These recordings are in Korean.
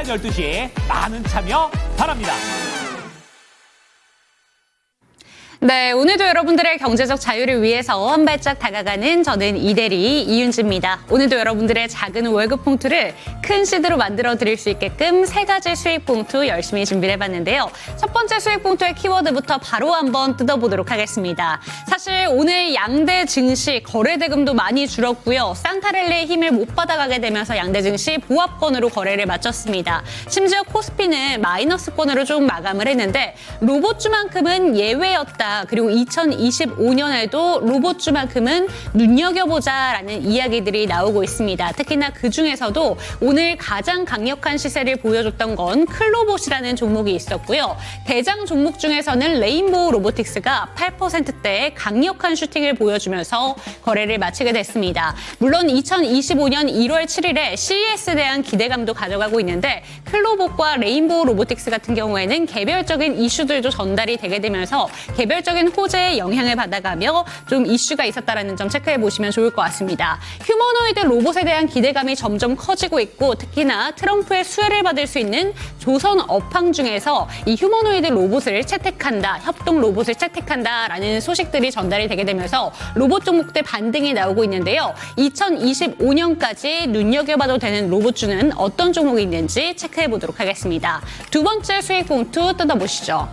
오전 12시 많은 참여 바랍니다. 네, 오늘도 여러분들의 경제적 자유를 위해서 한 발짝 다가가는 저는 이대리 이윤지입니다. 오늘도 여러분들의 작은 월급 봉투를 큰 시드로 만들어 드릴 수 있게끔 3가지 수익 봉투 열심히 준비를 해봤는데요. 첫 번째 수익 봉투의 키워드부터 바로 한번 뜯어보도록 하겠습니다. 사실 오늘 양대 증시 거래 대금도 많이 줄었고요. 산타랠리의 힘을 못 받아가게 되면서 양대 증시 보합권으로 거래를 마쳤습니다. 심지어 코스피는 마이너스권으로 좀 마감을 했는데 로봇주만큼은 예외였다. 그리고 2025년에도 로봇주만큼은 눈여겨보자라는 이야기들이 나오고 있습니다. 특히나 그중에서도 오늘 가장 강력한 시세를 보여줬던 건 클로봇이라는 종목이 있었고요. 대장 종목 중에서는 레인보우 로보틱스가 8%대의 강력한 슈팅을 보여주면서 거래를 마치게 됐습니다. 물론 2025년 1월 7일에 CES에 대한 기대감도 가져가고 있는데 클로봇과 레인보우 로보틱스 같은 경우에는 개별적인 이슈들도 전달이 되게 되면서 개별적인 호재에 영향을 받아가며 좀 이슈가 있었다는 점 체크해 보시면 좋을 것 같습니다. 휴머노이드 로봇에 대한 기대감이 점점 커지고 있고 특히나 트럼프의 수혜를 받을 수 있는 조선 업황 중에서 이 휴머노이드 로봇을 채택한다, 협동 로봇을 채택한다라는 소식들이 전달이 되게 되면서 로봇 종목들 반등이 나오고 있는데요. 2025년까지 눈여겨봐도 되는 로봇주는 어떤 종목이 있는지 체크해 보도록 하겠습니다. 두 번째 수익 봉투 뜯어보시죠.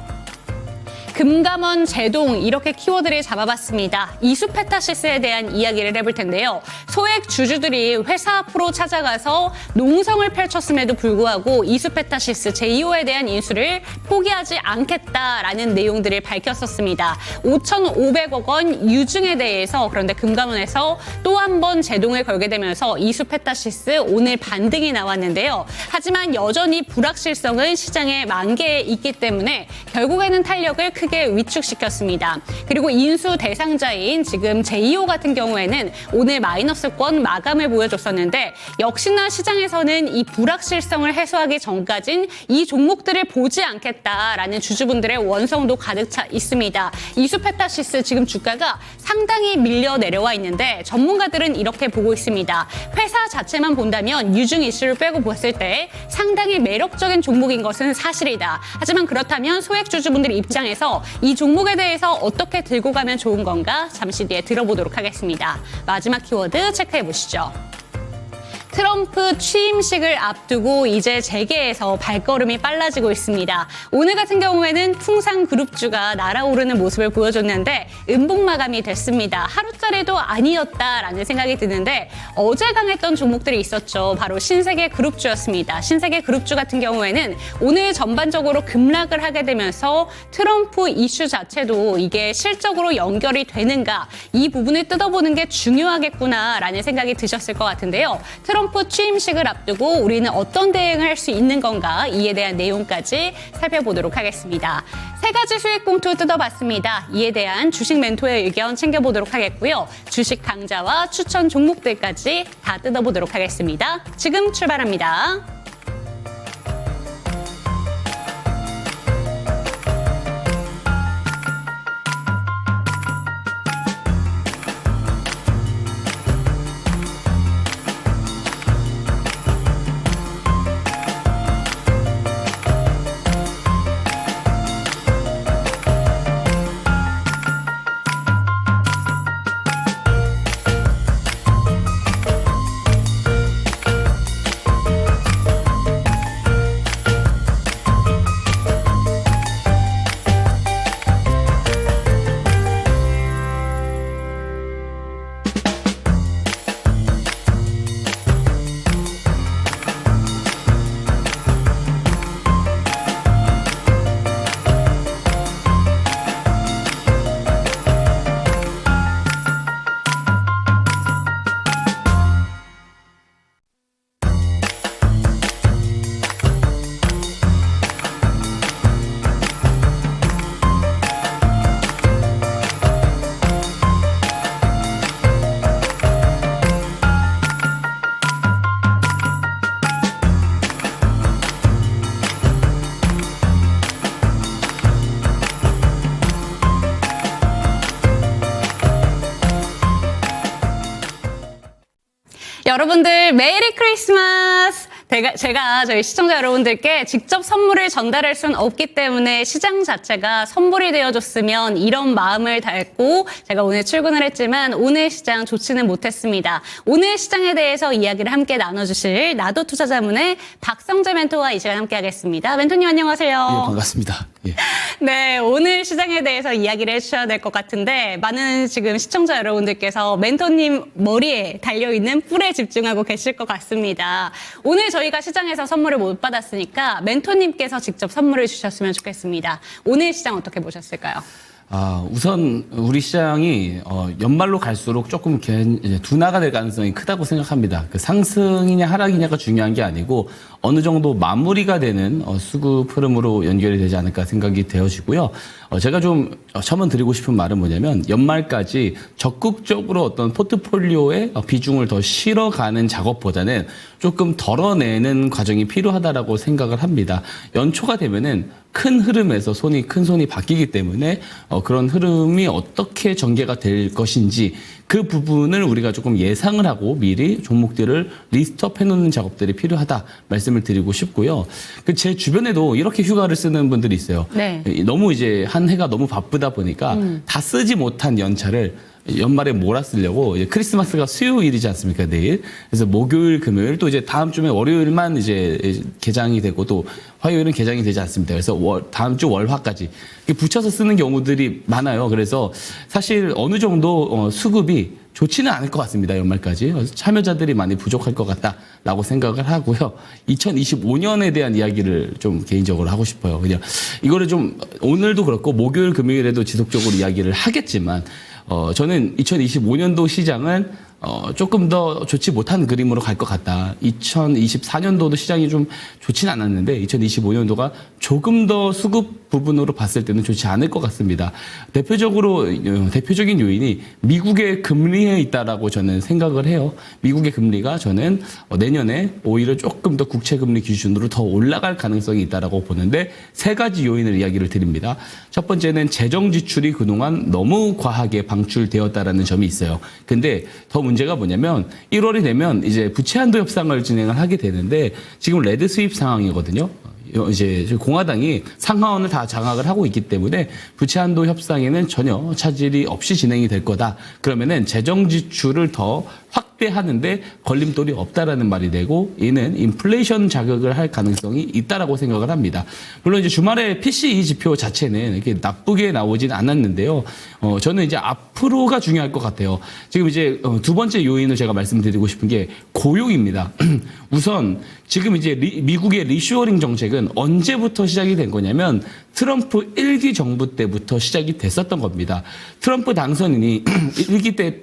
금감원, 제동 이렇게 키워드를 잡아봤습니다. 이수페타시스에 대한 이야기를 해볼 텐데요. 소액 주주들이 회사 앞으로 찾아가서 농성을 펼쳤음에도 불구하고 이수페타시스 제2호에 대한 인수를 포기하지 않겠다라는 내용들을 밝혔었습니다. 5,500억 원 유증에 대해서 그런데 금감원에서 또 한 번 제동을 걸게 되면서 이수페타시스 오늘 반등이 나왔는데요. 하지만 여전히 불확실성은 시장에 만개에 있기 때문에 결국에는 탄력을 크게 위축시켰습니다. 그리고 인수 대상자인 지금 제2호 같은 경우에는 오늘 마이너스권 마감을 보여줬었는데 역시나 시장에서는 이 불확실성을 해소하기 전까진 이 종목들을 보지 않겠다라는 주주분들의 원성도 가득 차 있습니다. 이수페타시스 지금 주가가 상당히 밀려 내려와 있는데 전문가들은 이렇게 보고 있습니다. 회사 자체만 본다면 유증 이슈를 빼고 봤을 때 상당히 매력적인 종목인 것은 사실이다. 하지만 그렇다면 소액 주주분들 입장에서 이 종목에 대해서 어떻게 들고 가면 좋은 건가 잠시 뒤에 들어보도록 하겠습니다. 마지막 키워드 체크해 보시죠. 트럼프 취임식을 앞두고 이제 재계에서 발걸음이 빨라지고 있습니다. 오늘 같은 경우에는 풍산그룹주가 날아오르는 모습을 보여줬는데 음봉 마감이 됐습니다. 하루짜리도 아니었다라는 생각이 드는데 어제 강했던 종목들이 있었죠. 바로 신세계그룹주였습니다. 신세계그룹주 같은 경우에는 오늘 전반적으로 급락을 하게 되면서 트럼프 이슈 자체도 이게 실적으로 연결이 되는가 이 부분을 뜯어보는 게 중요하겠구나라는 생각이 드셨을 것 같은데요. 트럼프 취임식을 앞두고 우리는 어떤 대응을 할 수 있는 건가 이에 대한 내용까지 살펴보도록 하겠습니다. 3가지 수익 봉투 뜯어봤습니다. 이에 대한 주식 멘토의 의견 챙겨보도록 하겠고요. 주식 강좌와 추천 종목들까지 다 뜯어보도록 하겠습니다. 지금 출발합니다. 여러분들 메리 크리스마스! 제가 저희 시청자 여러분들께 직접 선물을 전달할 수는 없기 때문에 시장 자체가 선물이 되어줬으면 이런 마음을 담고 제가 오늘 출근을 했지만 오늘 시장 좋지는 못했습니다. 오늘 시장에 대해서 이야기를 함께 나눠주실 나도 투자자문의 박성재 멘토와 이 시간 함께 하겠습니다. 멘토님 안녕하세요. 예, 반갑습니다. 예. 네, 오늘 시장에 대해서 이야기를 해주셔야 될 것 같은데 많은 지금 시청자 여러분들께서 멘토님 머리에 달려있는 뿔에 집중하고 계실 것 같습니다. 오늘 저희가 시장에서 선물을 못 받았으니까 멘토님께서 직접 선물을 주셨으면 좋겠습니다. 오늘 시장 어떻게 보셨을까요? 우선 우리 시장이 연말로 갈수록 조금 이제 둔화가 될 가능성이 크다고 생각합니다. 그 상승이냐 하락이냐가 중요한 게 아니고 어느 정도 마무리가 되는 수급 흐름으로 연결이 되지 않을까 생각이 되어지고요. 제가 좀 첨언 드리고 싶은 말은 뭐냐면 연말까지 적극적으로 어떤 포트폴리오의 비중을 더 실어가는 작업보다는 조금 덜어내는 과정이 필요하다라고 생각을 합니다. 연초가 되면은 큰 흐름에서 큰 손이 바뀌기 때문에 그런 흐름이 어떻게 전개가 될 것인지 그 부분을 우리가 조금 예상을 하고 미리 종목들을 리스트업 해놓는 작업들이 필요하다 말씀을 드리고 싶고요. 제 주변에도 이렇게 휴가를 쓰는 분들이 있어요. 네. 너무 이제 한 해가 너무 바쁘다 보니까 다 쓰지 못한 연차를 연말에 몰아쓰려고 이제 크리스마스가 수요일이지 않습니까, 내일. 그래서 목요일, 금요일 또 이제 다음 주에 월요일만 이제 개장이 되고 또 화요일은 개장이 되지 않습니다. 그래서 다음 주 월화까지 붙여서 쓰는 경우들이 많아요. 그래서 사실 어느 정도 수급이 좋지는 않을 것 같습니다. 연말까지. 참여자들이 많이 부족할 것 같다라고 생각을 하고요. 2025년에 대한 이야기를 좀 개인적으로 하고 싶어요. 그냥 이거를 좀 오늘도 그렇고 목요일, 금요일에도 지속적으로 이야기를 하겠지만 저는 2025년도 시장은 조금 더 좋지 못한 그림으로 갈 것 같다. 2024년도도 시장이 좀 좋지는 않았는데 2025년도가 조금 더 수급 부분으로 봤을 때는 좋지 않을 것 같습니다. 대표적인 요인이 미국의 금리에 있다라고 저는 생각을 해요. 미국의 금리가 저는 내년에 오히려 조금 더 국채금리 기준으로 더 올라갈 가능성이 있다라고 보는데 세 가지 요인을 이야기를 드립니다. 첫 번째는 재정 지출이 그동안 너무 과하게 방출되었다라는 점이 있어요. 근데 더 문제가 뭐냐면 1월이 되면 이제 부채 한도 협상을 진행을 하게 되는데 지금 레드 스윕 상황이거든요. 이제 공화당이 상하원을 다 장악을 하고 있기 때문에 부채 한도 협상에는 전혀 차질이 없이 진행이 될 거다. 그러면은 재정 지출을 더 확대하는데 걸림돌이 없다라는 말이 되고 이는 인플레이션 자극을 할 가능성이 있다라고 생각을 합니다. 물론 이제 주말에 PCE 지표 자체는 이렇게 나쁘게 나오진 않았는데요. 저는 이제 앞으로가 중요할 것 같아요. 지금 이제 두 번째 요인을 제가 말씀드리고 싶은 게 고용입니다. 우선 지금 이제 미국의 리쇼어링 정책은 언제부터 시작이 된 거냐면 트럼프 1기 정부 때부터 시작이 됐었던 겁니다. 트럼프 당선인이 1기 때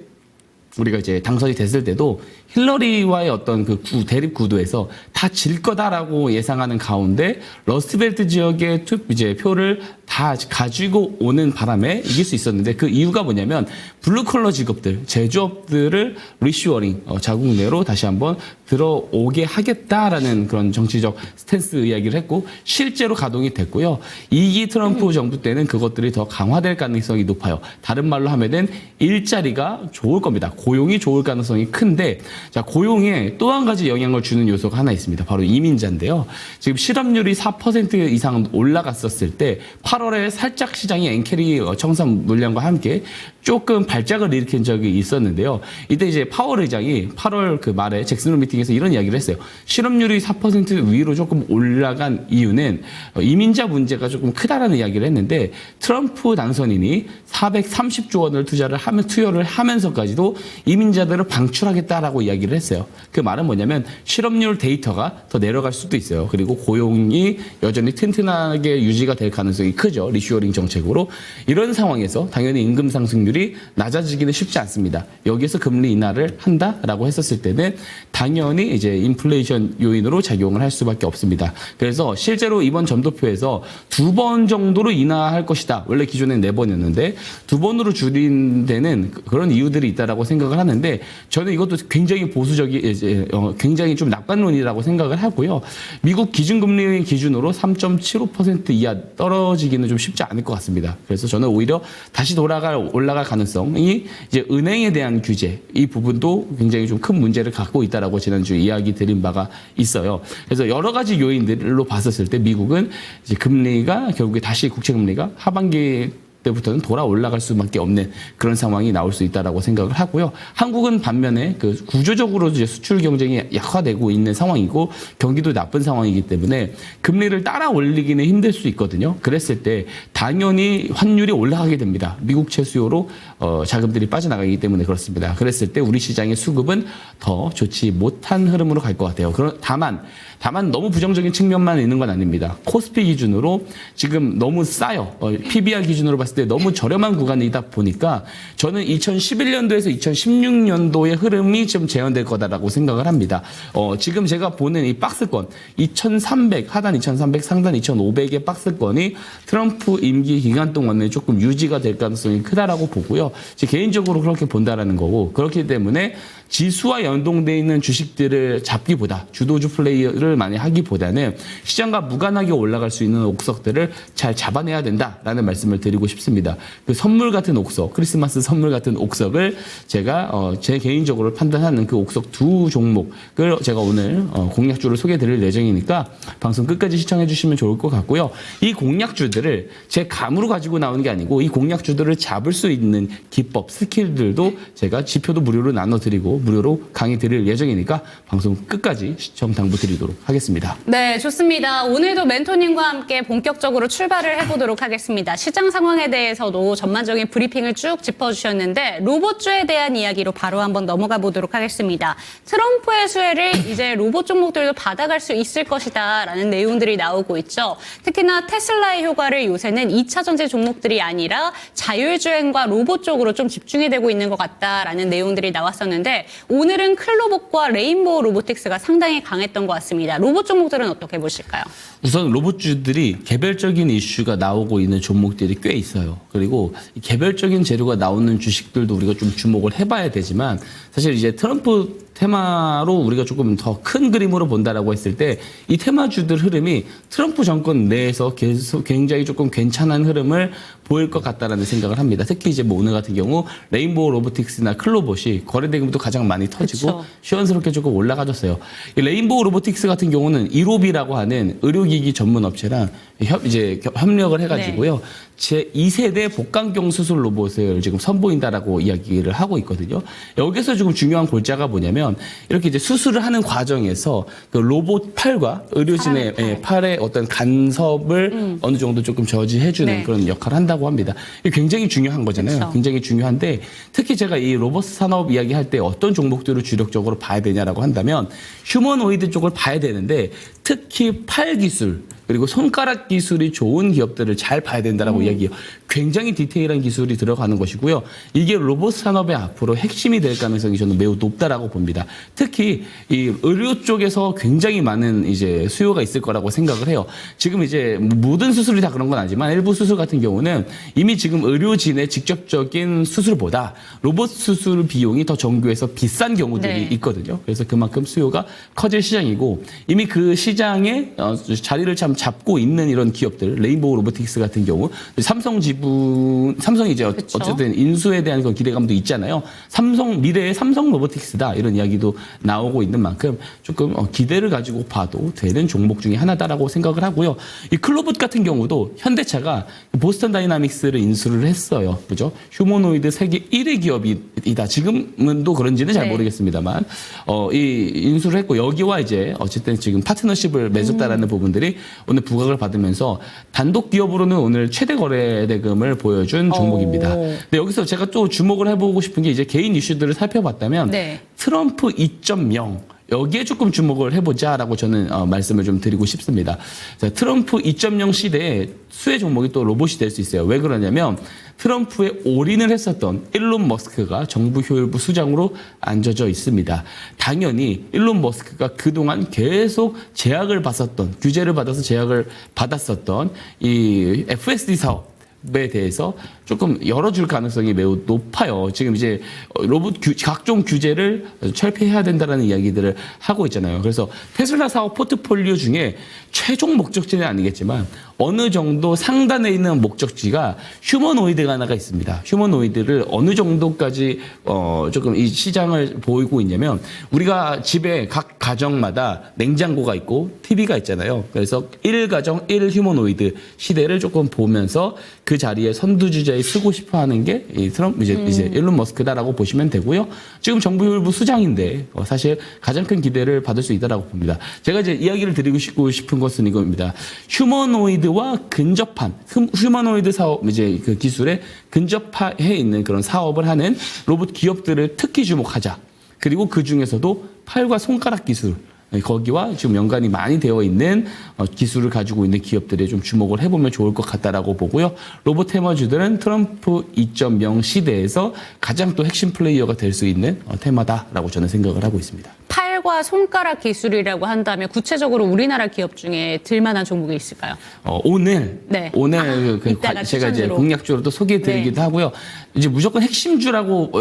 우리가 이제 당선이 됐을 때도 힐러리와의 어떤 그 대립 구도에서 다 질 거다라고 예상하는 가운데 러스트벨트 지역의 이제 표를 다 가지고 오는 바람에 이길 수 있었는데 그 이유가 뭐냐면 블루컬러 직업들, 제조업들을 리쇼어링, 자국 내로 다시 한번 들어오게 하겠다라는 그런 정치적 스탠스 이야기를 했고 실제로 가동이 됐고요. 2기 트럼프 정부 때는 그것들이 더 강화될 가능성이 높아요. 다른 말로 하면은 일자리가 좋을 겁니다. 고용이 좋을 가능성이 큰데 자, 고용에 또 한 가지 영향을 주는 요소가 하나 있습니다. 바로 이민자인데요. 지금 실업률이 4% 이상 올라갔었을 때 8월에 살짝 시장이 엔캐리 청산 물량과 함께 조금 발작을 일으킨 적이 있었는데요. 이때 이제 파월 의장이 8월 그 말에 잭슨홀 미팅에서 이런 이야기를 했어요. 실업률이 4% 위로 조금 올라간 이유는 이민자 문제가 조금 크다라는 이야기를 했는데 트럼프 당선인이 430조 원을 투여를 하면서까지도 이민자들을 방출하겠다라고 이야기를 했어요. 그 말은 뭐냐면 실업률 데이터가 더 내려갈 수도 있어요. 그리고 고용이 여전히 튼튼하게 유지가 될 가능성이 크죠. 리쇼어링 정책으로. 이런 상황에서 당연히 임금 상승률이 낮아지기는 쉽지 않습니다. 여기에서 금리 인하를 한다라고 했었을 때는 당연히 이제 인플레이션 요인으로 작용을 할 수밖에 없습니다. 그래서 실제로 이번 점도표에서 2번 정도로 인하할 것이다. 원래 기존엔 4번이었는데 2번으로 줄인 데는 그런 이유들이 있다라고 생각을 하는데 저는 이것도 굉장히 굉장히 좀 낙관론이라고 생각을 하고요. 미국 기준금리 기준으로 3.75% 이하 떨어지기는 좀 쉽지 않을 것 같습니다. 그래서 저는 오히려 다시 올라갈 올라갈 가능성이 이제 은행에 대한 규제 이 부분도 굉장히 좀 큰 문제를 갖고 있다라고 지난주에 이야기 드린 바가 있어요. 그래서 여러 가지 요인들로 봤었을 때 미국은 이제 금리가 결국에 다시 국채 금리가 하반기 때부터는 돌아 올라갈 수밖에 없는 그런 상황이 나올 수 있다라고 생각을 하고요. 한국은 반면에 그 구조적으로 이제 수출 경쟁이 약화되고 있는 상황이고 경기도 나쁜 상황이기 때문에 금리를 따라 올리기는 힘들 수 있거든요. 그랬을 때 당연히 환율이 올라가게 됩니다. 미국채 수요로 자금들이 빠져나가기 때문에 그렇습니다. 그랬을 때 우리 시장의 수급은 더 좋지 못한 흐름으로 갈 것 같아요. 다만 너무 부정적인 측면만 있는 건 아닙니다. 코스피 기준으로 지금 너무 싸요. PBR 기준으로 봤을 때 너무 저렴한 구간이다 보니까 저는 2011년도에서 2016년도의 흐름이 좀 재현될 거다라고 생각을 합니다. 지금 제가 보는 이 박스권 2300 하단 2300 상단 2500의 박스권이 트럼프 임기 기간 동안에 조금 유지가 될 가능성이 크다라고 보고요. 제 개인적으로 그렇게 본다라는 거고 그렇기 때문에 지수와 연동돼 있는 주식들을 잡기보다 주도주 플레이를 많이 하기보다는 시장과 무관하게 올라갈 수 있는 옥석들을 잘 잡아내야 된다라는 말씀을 드리고 싶습니다. 그 선물 같은 옥석, 크리스마스 선물 같은 옥석을 제가 제 개인적으로 판단하는 그 옥석 두 종목을 제가 오늘 공략주를 소개해드릴 예정이니까 방송 끝까지 시청해 주시면 좋을 것 같고요. 이 공략주들을 제 감으로 가지고 나오는 게 아니고 이 공략주들을 잡을 수 있는 기법, 스킬들도 제가 지표도 무료로 나눠드리고 무료로 강의 드릴 예정이니까 방송 끝까지 시청 당부드리도록 하겠습니다. 네, 좋습니다. 오늘도 멘토님과 함께 본격적으로 출발을 해보도록 하겠습니다. 시장 상황에 대해서도 전반적인 브리핑을 쭉 짚어주셨는데 로봇주에 대한 이야기로 바로 한번 넘어가 보도록 하겠습니다. 트럼프의 수혜를 이제 로봇 종목들도 받아갈 수 있을 것이다 라는 내용들이 나오고 있죠. 특히나 테슬라의 효과를 요새는 2차 전지 종목들이 아니라 자율주행과 로봇 쪽으로 좀 집중이 되고 있는 것 같다라는 내용들이 나왔었는데 오늘은 클로봇과 레인보우 로보틱스가 상당히 강했던 것 같습니다. 로봇 종목들은 어떻게 보실까요? 우선 로봇주들이 개별적인 이슈가 나오고 있는 종목들이 꽤 있어요. 그리고 개별적인 재료가 나오는 주식들도 우리가 좀 주목을 해봐야 되지만 사실 이제 트럼프 테마로 우리가 조금 더 큰 그림으로 본다라고 했을 때 이 테마주들 흐름이 트럼프 정권 내에서 계속 굉장히 조금 괜찮은 흐름을 보일 것 같다라는 생각을 합니다. 특히 이제 뭐 오늘 같은 경우 레인보우 로보틱스나 클로봇이 거래 대금도 가장 많이 터지고 그쵸. 시원스럽게 조금 올라가졌어요. 이 레인보우 로보틱스 같은 경우는 이로비라고 하는 의료기기 전문 업체랑 협력을 해가지고요. 제 2세대 복강경 수술 로봇을 지금 선보인다라고 이야기를 하고 있거든요. 여기서 지금 중요한 골자가 뭐냐면 이렇게 이제 수술을 하는 과정에서 그 로봇 팔과 의료진의 팔의 어떤 간섭을 어느 정도 조금 저지해주는 네. 그런 역할을 한다고 합니다. 이게 굉장히 중요한 거잖아요. 그쵸. 굉장히 중요한데 특히 제가 이 로봇 산업 이야기할 때 어떤 종목들을 주력적으로 봐야 되냐라고 한다면 휴머노이드 쪽을 봐야 되는데 특히 팔 기술 그리고 손가락 기술이 좋은 기업들을 잘 봐야 된다라고 이야기해요. 굉장히 디테일한 기술이 들어가는 것이고요. 이게 로봇 산업의 앞으로 핵심이 될 가능성이 저는 매우 높다라고 봅니다. 특히 이 의료 쪽에서 굉장히 많은 이제 수요가 있을 거라고 생각을 해요. 지금 이제 모든 수술이 다 그런 건 아니지만 일부 수술 같은 경우는 이미 지금 의료진의 직접적인 수술보다 로봇 수술 비용이 더 정교해서 비싼 경우들이 네. 있거든요. 그래서 그만큼 수요가 커질 시장이고 이미 그 시장에 자리를 참 잡고 있는 이런 기업들, 레인보우 로보틱스 같은 경우 삼성이 이제 그쵸. 어쨌든 인수에 대한 그런 기대감도 있잖아요. 미래의 삼성 로보틱스다 이런 이야기도 나오고 있는 만큼 조금 기대를 가지고 봐도 되는 종목 중에 하나다라고 생각을 하고요. 이 클로봇 같은 경우도 현대차가 보스턴 다이나믹스를 인수를 했어요. 그죠? 휴머노이드 세계 1위 기업이다. 지금은 또 그런지는 잘 네. 모르겠습니다만 이 인수를 했고 여기와 이제 어쨌든 지금 파트너십을 맺었다라는 부분들이 오늘 부각을 받으면서 단독 기업으로는 오늘 최대 거래 대금을 보여준 종목입니다. 근데 여기서 제가 또 주목을 해보고 싶은 게 이제 개인 이슈들을 살펴봤다면 네. 트럼프 2.0 여기에 조금 주목을 해보자라고 저는 말씀을 좀 드리고 싶습니다. 자, 트럼프 2.0 시대에 수혜 종목이 또 로봇이 될 수 있어요. 왜 그러냐면 트럼프에 올인을 했었던 일론 머스크가 정부 효율부 수장으로 앉아져 있습니다. 당연히 일론 머스크가 그동안 계속 제약을 받았던 규제를 받아서 제약을 받았었던 이 FSD 사업 대해서 조금 열어줄 가능성이 매우 높아요. 지금 이제 각종 규제를 철폐해야 된다라는 이야기들을 하고 있잖아요. 그래서 테슬라 사업 포트폴리오 중에 최종 목적지는 아니겠지만 어느 정도 상단에 있는 목적지가 휴머노이드가 하나가 있습니다. 휴머노이드를 어느 정도까지 조금 이 시장을 보이고 있냐면 우리가 집에 각 가정마다 냉장고가 있고 TV가 있잖아요. 그래서 1가정 1휴머노이드 시대를 조금 보면서 그 자리에 선두주자에 쓰고 싶어하는 게 이 트럼프 이제 일론 머스크다라고 보시면 되고요. 지금 정부 일부 수장인데 사실 가장 큰 기대를 받을 수 있다라고 봅니다. 제가 이제 이야기를 드리고 싶은 것은 이겁니다. 휴머노이드와 근접한 휴머노이드 사업 이제 그 기술에 근접해 있는 그런 사업을 하는 로봇 기업들을 특히 주목하자. 그리고 그 중에서도 팔과 손가락 기술 거기와 지금 연관이 많이 되어 있는 기술을 가지고 있는 기업들에 좀 주목을 해보면 좋을 것 같다라고 보고요. 로봇 테마주들은 트럼프 2.0 시대에서 가장 또 핵심 플레이어가 될 수 있는 테마다라고 저는 생각을 하고 있습니다. 팔과 손가락 기술이라고 한다면 구체적으로 우리나라 기업 중에 들만한 종목이 있을까요? 오늘 이따가 제가 이제 추천주로. 공약주로 또 소개해드리기도 하고요. 이제 무조건 핵심주라고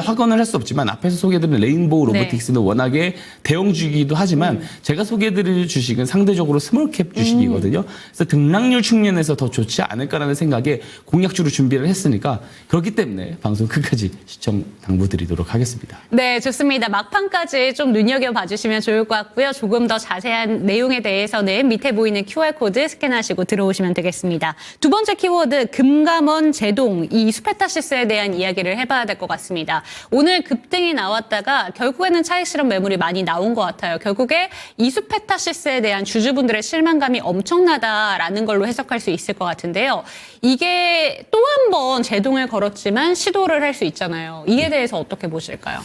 확언을 할 수 없지만 앞에서 소개해드린 레인보우 로보틱스는 워낙에 대형주이기도 하지만 제가 소개해드릴 주식은 상대적으로 스몰캡 주식이거든요. 그래서 등락률 측면에서 더 좋지 않을까라는 생각에 공약주로 준비를 했으니까 그렇기 때문에 방송 끝까지 시청 당부드리도록 하겠습니다. 네, 좋습니다. 막판까지 좀 눈여겨봐 주시면 좋을 것 같고요. 조금 더 자세한 내용에 대해서는 밑에 보이는 QR코드 스캔하시고 들어오시면 되겠습니다. 두 번째 키워드, 금감원 제동, 이 수페타시스에 대한 이야기를 해봐야 될 것 같습니다. 오늘 급등이 나왔다가 결국에는 차익 실험 매물이 많이 나온 것 같아요. 결국에 이 수페타시스에 대한 주주분들의 실망감이 엄청나다라는 걸로 해석할 수 있을 것 같은데요. 이게 또 한 번 제동을 걸었지만 시도를 할 수 있잖아요. 이에 대해서 어떻게 보실까요?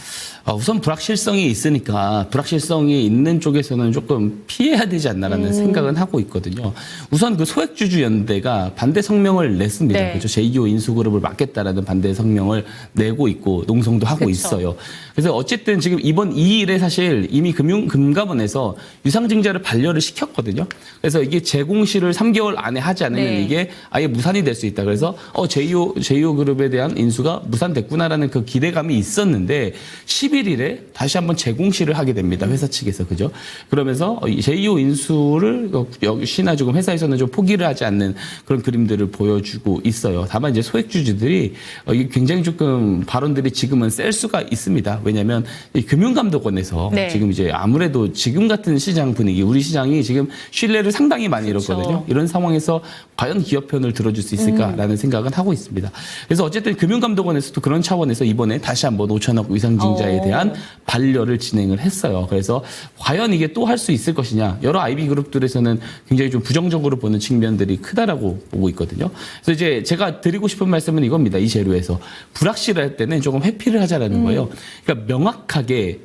우선 불확실성이 있으니까 불확실성이 있는 쪽에서는 조금 피해야 되지 않나라는 생각은 하고 있거든요. 우선 그 소액주주 연대가 반대 성명을 냈습니다. 네. 그렇죠. 제2호 인수그룹을 막겠다라는 반대 성명을 내고 있고 농성도 하고 그쵸. 있어요. 그래서 어쨌든 지금 이번 2일에 사실 이미 금감원에서 유상증자를 반려를 시켰거든요. 그래서 이게 재공시를 3개월 안에 하지 않으면 네. 이게 아예 무산이 될 수 있다. 그래서 제2호 그룹에 대한 인수가 무산됐구나라는 그 기대감이 있었는데 11일에 다시 한번 재공시를 하게 됩니다. 회사 측에서. 그죠? 그러면서 제2호 인수를 역시나 조금 회사에서는 좀 포기를 하지 않는 그런 그림들을 보여주고 있어요. 다만 이제 소액주주들이 이게 굉장히 조금 발언들이 지금은 셀 수가 있습니다. 왜냐하면 이 금융감독원에서 네. 지금 이제 아무래도 지금 같은 시장 분위기, 우리 시장이 지금 신뢰를 상당히 많이 잃었거든요. 이런 상황에서 과연 기업 편을 들어줄 수 있을까라는 생각은 하고 있습니다. 그래서 어쨌든 금융감독원에서도 그런 차원에서 이번에 다시 한번 5천억 위상증자에 대한 반려를 진행을 했어요. 그래서 과연 이게 또 할 수 있을 것이냐. 여러 IB 그룹들에서는 굉장히 좀 부정적으로 보는 측면들이 크다라고 보고 있거든요. 그래서 이제 제가 드리고 싶은 말씀은 이겁니다. 이 재료에서 불확실할 때는 조금 회피를 하자라는 거예요. 그러니까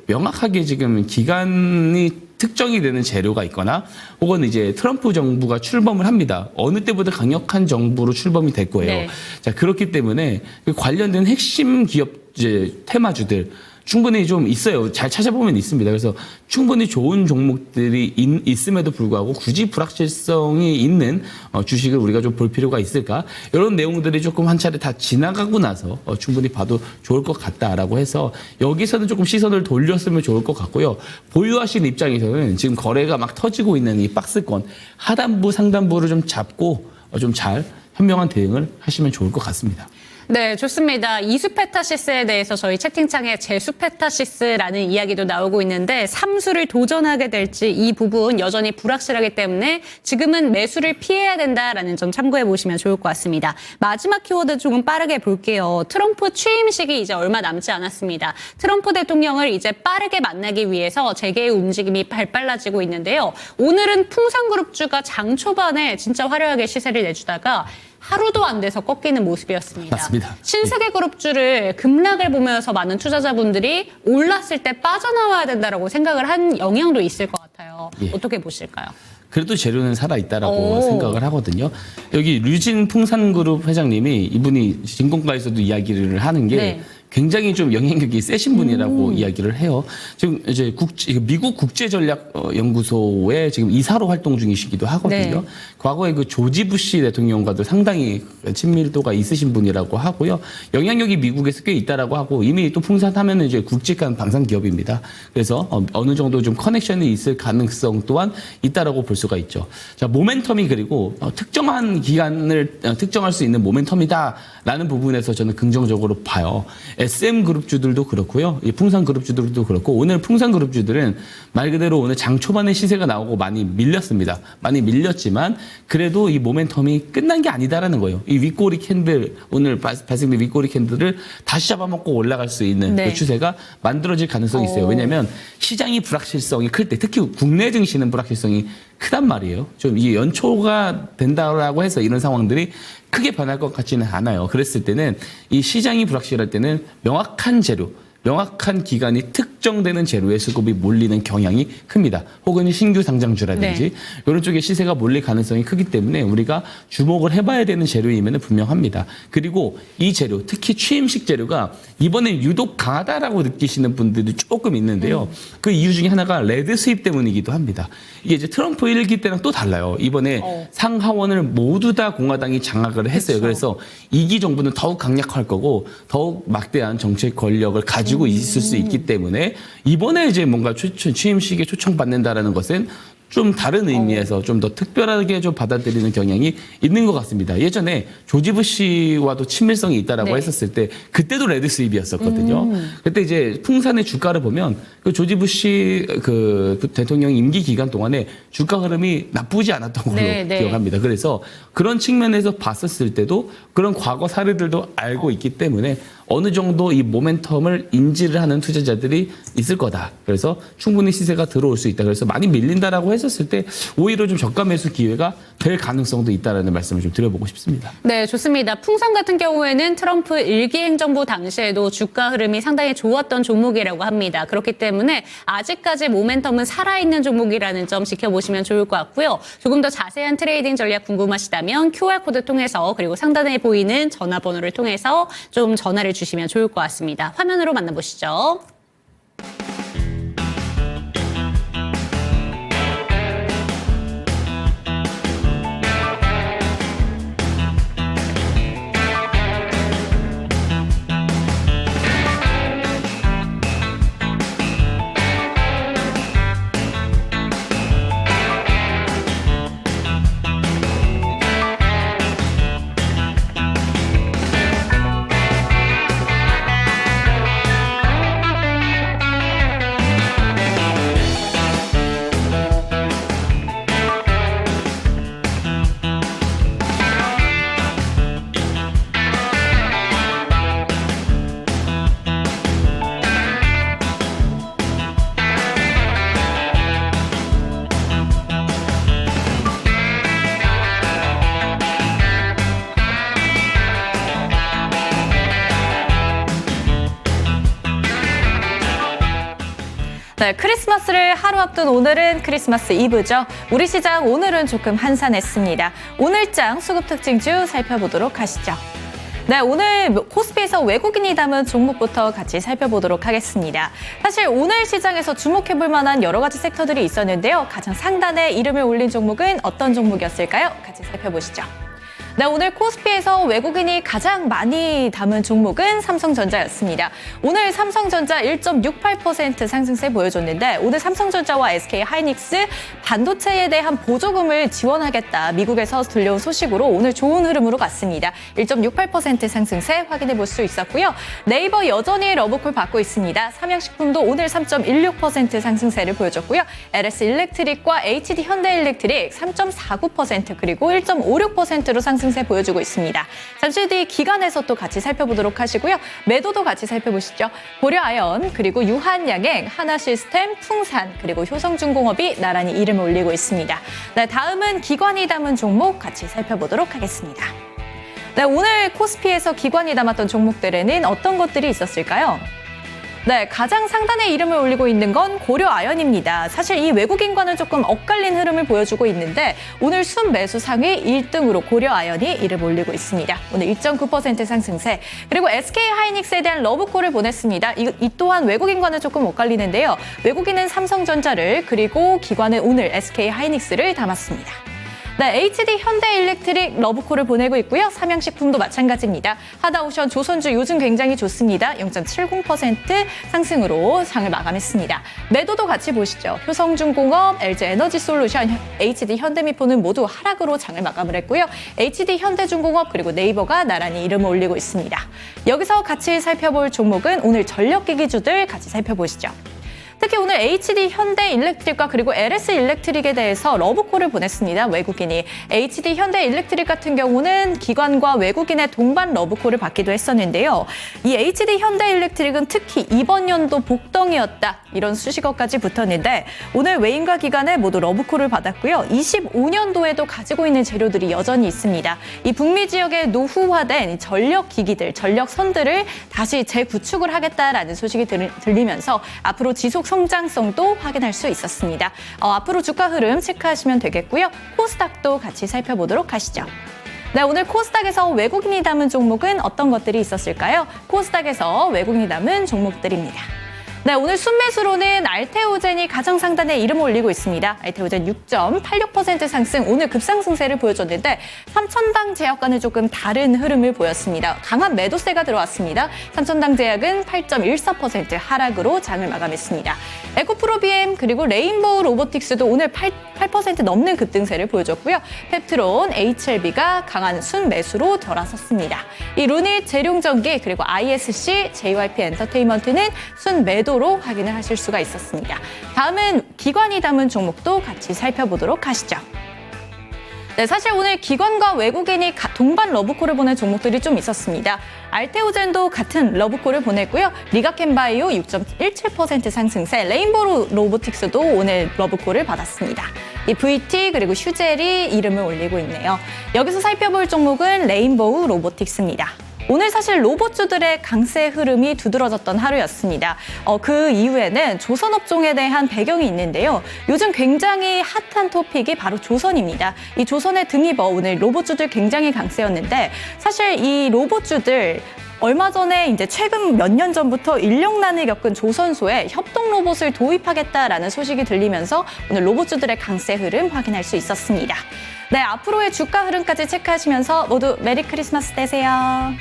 명확하게 지금 기간이 특정이 되는 재료가 있거나 혹은 이제 트럼프 정부가 출범을 합니다. 어느 때보다 강력한 정부로 출범이 될 거예요. 네. 자, 그렇기 때문에 그 관련된 핵심 기업 이제 테마주들 충분히 좀 있어요. 잘 찾아보면 있습니다. 그래서 충분히 좋은 종목들이 있음에도 불구하고 굳이 불확실성이 있는 주식을 우리가 좀 볼 필요가 있을까? 이런 내용들이 조금 한 차례 다 지나가고 나서 충분히 봐도 좋을 것 같다라고 해서 여기서는 조금 시선을 돌렸으면 좋을 것 같고요. 보유하신 입장에서는 지금 거래가 막 터지고 있는 이 박스권 하단부 상단부를 좀 잡고 좀 잘 현명한 대응을 하시면 좋을 것 같습니다. 네, 좋습니다. 이수페타시스에 대해서 저희 채팅창에 제수페타시스라는 이야기도 나오고 있는데 3수를 도전하게 될지 이 부분 여전히 불확실하기 때문에 지금은 매수를 피해야 된다라는 점 참고해 보시면 좋을 것 같습니다. 마지막 키워드 조금 빠르게 볼게요. 트럼프 취임식이 이제 얼마 남지 않았습니다. 트럼프 대통령을 이제 빠르게 만나기 위해서 재계의 움직임이 발빨라지고 있는데요. 오늘은 풍산그룹주가 장 초반에 진짜 화려하게 시세를 내주다가 하루도 안 돼서 꺾이는 모습이었습니다. 맞습니다. 신세계 그룹주를 급락을 보면서 많은 투자자분들이 올랐을 때 빠져나와야 된다라고 생각을 한 영향도 있을 것 같아요. 예. 어떻게 보실까요? 그래도 재료는 살아있다라고 오. 생각을 하거든요. 여기 류진 풍산그룹 회장님이 이분이 증권가에서도 이야기를 하는 게 네. 굉장히 좀 영향력이 세신 분이라고 이야기를 해요. 지금 이제 미국 국제전략연구소에 지금 이사로 활동 중이시기도 하거든요. 네. 과거에 그 조지 부시 대통령과도 상당히 친밀도가 있으신 분이라고 하고요. 영향력이 미국에서 꽤 있다라고 하고 이미 또 풍산하면은 이제 굵직한 방산 기업입니다. 그래서 어느 정도 좀 커넥션이 있을 가능성 또한 있다라고 볼 수가 있죠. 자, 모멘텀이 그리고 특정한 기간을 특정할 수 있는 모멘텀이다라는 부분에서 저는 긍정적으로 봐요. SM 그룹주들도 그렇고요. 이 풍산 그룹주들도 그렇고 오늘 풍산 그룹주들은 말 그대로 오늘 장 초반에 시세가 나오고 많이 밀렸습니다. 많이 밀렸지만 그래도 이 모멘텀이 끝난 게 아니다라는 거예요. 이 윗꼬리 캔들 오늘 발생된 윗꼬리 캔들을 다시 잡아먹고 올라갈 수 있는 네. 그 추세가 만들어질 가능성이 있어요. 왜냐하면 시장이 불확실성이 클 때 특히 국내 증시는 불확실성이 크단 말이에요. 좀 이게 연초가 된다라고 해서 이런 상황들이 크게 변할 것 같지는 않아요. 그랬을 때는 이 시장이 불확실할 때는 명확한 재료, 명확한 기간이 특정되는 재료의 수급이 몰리는 경향이 큽니다. 혹은 신규 상장주라든지 네. 이런 쪽에 시세가 몰릴 가능성이 크기 때문에 우리가 주목을 해봐야 되는 재료임에는 분명합니다. 그리고 이 재료, 특히 취임식 재료가 이번에 유독 강하다라고 느끼시는 분들이 조금 있는데요. 그 이유 중에 하나가 레드 수입 때문이기도 합니다. 이게 이제 트럼프 1기 때랑 또 달라요. 이번에 상하원을 모두 다 공화당이 장악을 했어요. 그래서 2기 정부는 더욱 강력할 거고 더욱 막대한 정책 권력을 가지고 있을 수 있기 때문에 이번에 이제 뭔가 취임식에 초청받는다라는 것은 좀 다른 의미에서 좀 더 특별하게 좀 받아들이는 경향이 있는 것 같습니다. 예전에 조지 부시와도 친밀성이 있다라고 네. 했었을 때 그때도 레드 수입이었었거든요. 그때 이제 풍산의 주가를 보면 그 조지 부시 그 대통령 임기 기간 동안에 주가 흐름이 나쁘지 않았던 걸로 네, 네. 기억합니다. 그래서 그런 측면에서 봤었을 때도 그런 과거 사례들도 알고 있기 때문에 어느 정도 이 모멘텀을 인지를 하는 투자자들이 있을 거다. 그래서 충분히 시세가 들어올 수 있다. 그래서 많이 밀린다라고 했었을 때 오히려 좀 저가 매수 기회가 될 가능성도 있다라는 말씀을 좀 드려보고 싶습니다. 네, 좋습니다. 풍산 같은 경우에는 트럼프 1기 행정부 당시에도 주가 흐름이 상당히 좋았던 종목이라고 합니다. 그렇기 때문에 아직까지 모멘텀은 살아있는 종목이라는 점 지켜보시면 좋을 것 같고요. 조금 더 자세한 트레이딩 전략 궁금하시다면 QR코드 통해서 그리고 상단에 보이는 전화번호를 통해서 좀 전화를 주시면 좋을 것 같습니다. 화면으로 만나보시죠. 네, 크리스마스를 하루 앞둔 오늘은 크리스마스 이브죠. 우리 시장 오늘은 조금 한산했습니다. 오늘장 수급 특징주 살펴보도록 하시죠. 네, 오늘 코스피에서 외국인이 담은 종목부터 같이 살펴보도록 하겠습니다. 사실 오늘 시장에서 주목해볼 만한 여러 가지 섹터들이 있었는데요. 가장 상단에 이름을 올린 종목은 어떤 종목이었을까요? 같이 살펴보시죠. 네, 오늘 코스피에서 외국인이 가장 많이 담은 종목은 삼성전자였습니다. 오늘 삼성전자 1.68% 상승세 보여줬는데 오늘 삼성전자와 SK하이닉스 반도체에 대한 보조금을 지원하겠다. 미국에서 들려온 소식으로 오늘 좋은 흐름으로 갔습니다. 1.68% 상승세 확인해 볼 수 있었고요. 네이버 여전히 러브콜 받고 있습니다. 삼양식품도 오늘 3.16% 상승세를 보여줬고요. LS일렉트릭과 HD 현대일렉트릭 3.49% 그리고 1.56%로 상승세 보여주고 있습니다. 잠시 뒤 기관에서 또 같이 살펴보도록 하시고요. 매도도 같이 살펴보시죠. 고려아연, 그리고 유한양행, 하나시스템, 풍산, 그리고 효성중공업이 나란히 이름을 올리고 있습니다. 네, 다음은 기관이 담은 종목 같이 살펴보도록 하겠습니다. 네, 오늘 코스피에서 기관이 담았던 종목들에는 어떤 것들이 있었을까요? 네, 가장 상단에 이름을 올리고 있는 건 고려아연입니다. 사실 이 외국인과는 조금 엇갈린 흐름을 보여주고 있는데 오늘 순매수 상위 1등으로 고려아연이 이름 올리고 있습니다. 오늘 1.9% 상승세. 그리고 SK하이닉스에 대한 러브콜을 보냈습니다. 이 또한 외국인과는 조금 엇갈리는데요. 외국인은 삼성전자를 그리고 기관은 오늘 SK하이닉스를 담았습니다. 네, HD 현대일렉트릭 러브콜을 보내고 있고요. 삼양식품도 마찬가지입니다. 하다오션, 조선주 요즘 굉장히 좋습니다. 0.70% 상승으로 장을 마감했습니다. 매도도 같이 보시죠. 효성중공업, LG에너지솔루션, HD 현대미포는 모두 하락으로 장을 마감을 했고요. HD 현대중공업 그리고 네이버가 나란히 이름을 올리고 있습니다. 여기서 같이 살펴볼 종목은 오늘 전력기기주들 같이 살펴보시죠. 특히 오늘 HD 현대일렉트릭과 그리고 LS 일렉트릭에 대해서 러브콜을 보냈습니다. 외국인이. HD 현대일렉트릭 같은 경우는 기관과 외국인의 동반 러브콜을 받기도 했었는데요. 이 HD 현대일렉트릭은 특히 이번 연도 복덩이였다. 이런 수식어까지 붙었는데 오늘 외인과 기관에 모두 러브콜을 받았고요. 25년도에도 가지고 있는 재료들이 여전히 있습니다. 이 북미 지역에 노후화된 전력기기들, 전력선들을 다시 재구축을 하겠다라는 소식이 들리면서 앞으로 지속 성장성도 확인할 수 있었습니다. 앞으로 주가 흐름 체크하시면 되겠고요. 코스닥도 같이 살펴보도록 하시죠. 네, 오늘 코스닥에서 외국인이 담은 종목은 어떤 것들이 있었을까요? 코스닥에서 외국인이 담은 종목들입니다. 네, 오늘 순매수로는 알테오젠이 가장 상단에 이름을 올리고 있습니다. 알테오젠 6.86% 상승, 오늘 급상승세를 보여줬는데 삼천당 제약과는 조금 다른 흐름을 보였습니다. 강한 매도세가 들어왔습니다. 삼천당 제약은 8.14% 하락으로 장을 마감했습니다. 에코프로비엠 그리고 레인보우 로보틱스도 오늘 8% 넘는 급등세를 보여줬고요. 펩트론, HLB가 강한 순매수로 돌아섰습니다. 이 루닛, 재룡전기 그리고 ISC, JYP 엔터테인먼트는 순매도 로 확인을 하실 수가 있었습니다. 다음은 기관이 담은 종목도 같이 살펴보도록 하시죠. 네, 사실 오늘 기관과 외국인이 동반 러브콜을 보낸 종목들이 좀 있었습니다. 알테오젠도 같은 러브콜을 보냈고요. 리가켄바이오 6.17% 상승세, 레인보우 로보틱스도 오늘 러브콜을 받았습니다. 이 VT 그리고 휴젤이 이름을 올리고 있네요. 여기서 살펴볼 종목은 레인보우 로보틱스입니다. 오늘 사실 로봇주들의 강세 흐름이 두드러졌던 하루였습니다. 그 이후에는 조선업종에 대한 배경이 있는데요. 요즘 굉장히 핫한 토픽이 바로 조선입니다. 이 조선에 등입어 오늘 로봇주들 굉장히 강세였는데 사실 이 로봇주들 얼마 전에 이제 최근 몇 년 전부터 인력난을 겪은 조선소에 협동 로봇을 도입하겠다라는 소식이 들리면서 오늘 로봇주들의 강세 흐름 확인할 수 있었습니다. 네, 앞으로의 주가 흐름까지 체크하시면서 모두 메리 크리스마스 되세요.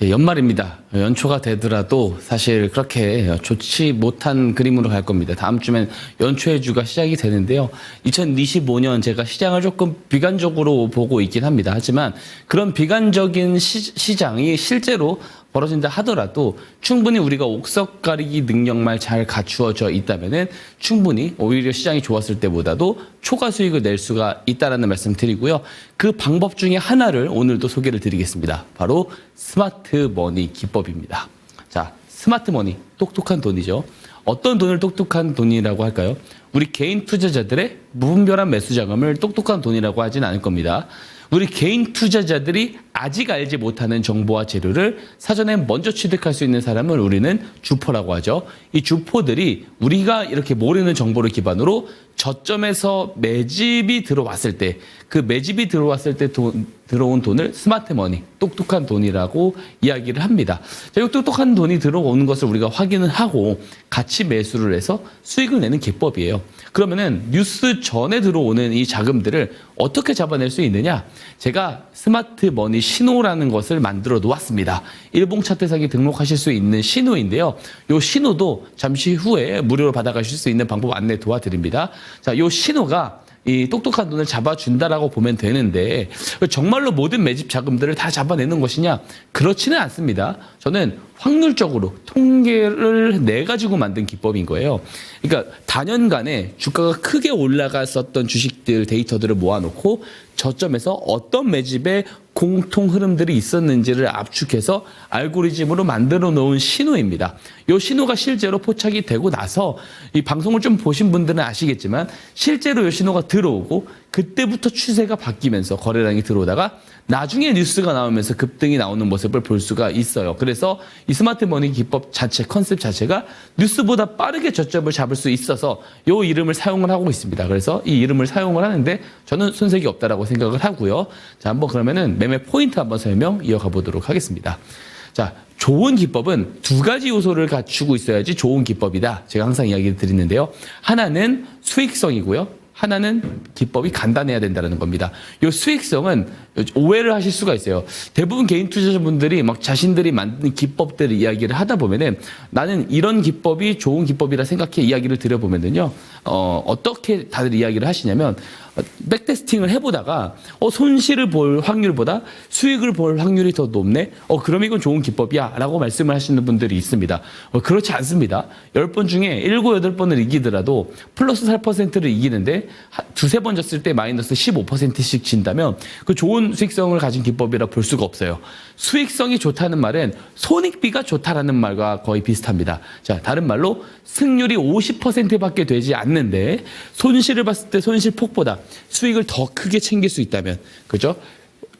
연말입니다. 연초가 되더라도 사실 그렇게 좋지 못한 그림으로 갈 겁니다. 다음 주면 연초의 주가 시작이 되는데요. 2025년 제가 시장을 조금 비관적으로 보고 있긴 합니다. 하지만 그런 비관적인 시장이 실제로 벌어진다 하더라도 충분히 우리가 옥석 가리기 능력만 잘 갖추어져 있다면은 충분히 오히려 시장이 좋았을 때보다도 초과 수익을 낼 수가 있다라는 말씀 드리고요. 그 방법 중에 하나를 오늘도 소개를 드리겠습니다. 바로 스마트 머니 기법입니다. 자, 스마트 머니, 똑똑한 돈이죠. 어떤 돈을 똑똑한 돈이라고 할까요? 우리 개인 투자자들의 무분별한 매수 자금을 똑똑한 돈이라고 하진 않을 겁니다. 우리 개인 투자자들이 아직 알지 못하는 정보와 재료를 사전에 먼저 취득할 수 있는 사람을 우리는 주포라고 하죠. 이 주포들이 우리가 이렇게 모르는 정보를 기반으로 저점에서 매집이 들어왔을 때, 그 매집이 들어왔을 때 들어온 돈을 스마트 머니, 똑똑한 돈이라고 이야기를 합니다. 자, 이 똑똑한 돈이 들어오는 것을 우리가 확인을 하고 같이 매수를 해서 수익을 내는 기법이에요. 그러면은 뉴스 전에 들어오는 이 자금들을 어떻게 잡아낼 수 있느냐? 제가 스마트 머니 신호라는 것을 만들어 놓았습니다. 일봉 차트상에 등록하실 수 있는 신호인데요. 이 신호도 잠시 후에 무료로 받아가실 수 있는 방법 안내 도와드립니다. 자, 이 신호가 이 똑똑한 돈을 잡아준다라고 보면 되는데 정말로 모든 매집 자금들을 다 잡아내는 것이냐? 그렇지는 않습니다. 저는 확률적으로 통계를 내 가지고 만든 기법인 거예요. 그러니까 단연간에 주가가 크게 올라갔었던 주식들 데이터들을 모아놓고 저점에서 어떤 매집의 공통 흐름들이 있었는지를 압축해서 알고리즘으로 만들어 놓은 신호입니다. 이 신호가 실제로 포착이 되고 나서 이 방송을 좀 보신 분들은 아시겠지만 실제로 이 신호가 들어오고 그때부터 추세가 바뀌면서 거래량이 들어오다가 나중에 뉴스가 나오면서 급등이 나오는 모습을 볼 수가 있어요. 그래서 이 스마트 머니 기법 자체, 컨셉 자체가 뉴스보다 빠르게 저점을 잡을 수 있어서 이 이름을 사용을 하고 있습니다. 그래서 이 이름을 사용을 하는데 저는 손색이 없다라고 생각을 하고요. 자, 한번 그러면은 매매 포인트 한번 설명 이어가 보도록 하겠습니다. 자, 좋은 기법은 두 가지 요소를 갖추고 있어야지 좋은 기법이다. 제가 항상 이야기를 드리는데요. 하나는 수익성이고요. 하나는 기법이 간단해야 된다는 겁니다. 이 수익성은 오해를 하실 수가 있어요. 대부분 개인 투자자분들이 막 자신들이 만든 기법들을 이야기를 하다 보면은 나는 이런 기법이 좋은 기법이라 생각해 이야기를 드려보면은요. 어떻게 다들 이야기를 하시냐면 백테스팅을 해보다가 손실을 볼 확률보다 수익을 볼 확률이 더 높네? 그럼 이건 좋은 기법이야 라고 말씀을 하시는 분들이 있습니다. 그렇지 않습니다. 10번 중에 7, 8번을 이기더라도 플러스 4%를 이기는데 두세 번 졌을 때 마이너스 15%씩 진다면 그 좋은 수익성을 가진 기법이라 볼 수가 없어요. 수익성이 좋다는 말은 손익비가 좋다라는 말과 거의 비슷합니다. 자, 다른 말로 승률이 50%밖에 되지 않는데 손실을 봤을 때 손실폭보다 수익을 더 크게 챙길 수 있다면, 그죠?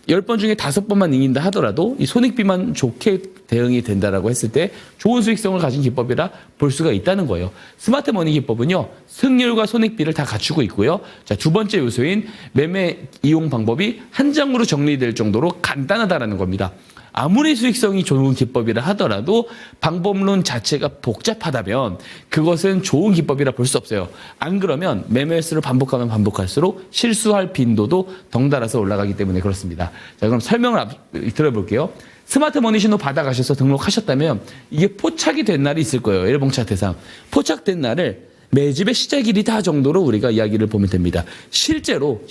10번 중에 5번만 이긴다 하더라도 이 손익비만 좋게 대응이 된다라고 했을 때 좋은 수익성을 가진 기법이라 볼 수가 있다는 거예요. 스마트 머니 기법은요, 승률과 손익비를 다 갖추고 있고요. 자, 두 번째 요소인 매매 이용 방법이 한 장으로 정리될 정도로 간단하다라는 겁니다. 아무리 수익성이 좋은 기법이라 하더라도 방법론 자체가 복잡하다면 그것은 좋은 기법이라 볼 수 없어요. 안 그러면 매매 횟수를 반복하면 반복할수록 실수할 빈도도 덩달아서 올라가기 때문에 그렇습니다. 자, 그럼 설명을 들어볼게요. 스마트 머니 신호 받아가셔서 등록하셨다면 이게 포착이 된 날이 있을 거예요. 일봉 차트상. 포착된 날을 매집의 시작일이다 정도로 우리가 이야기를 보면 됩니다. 실제로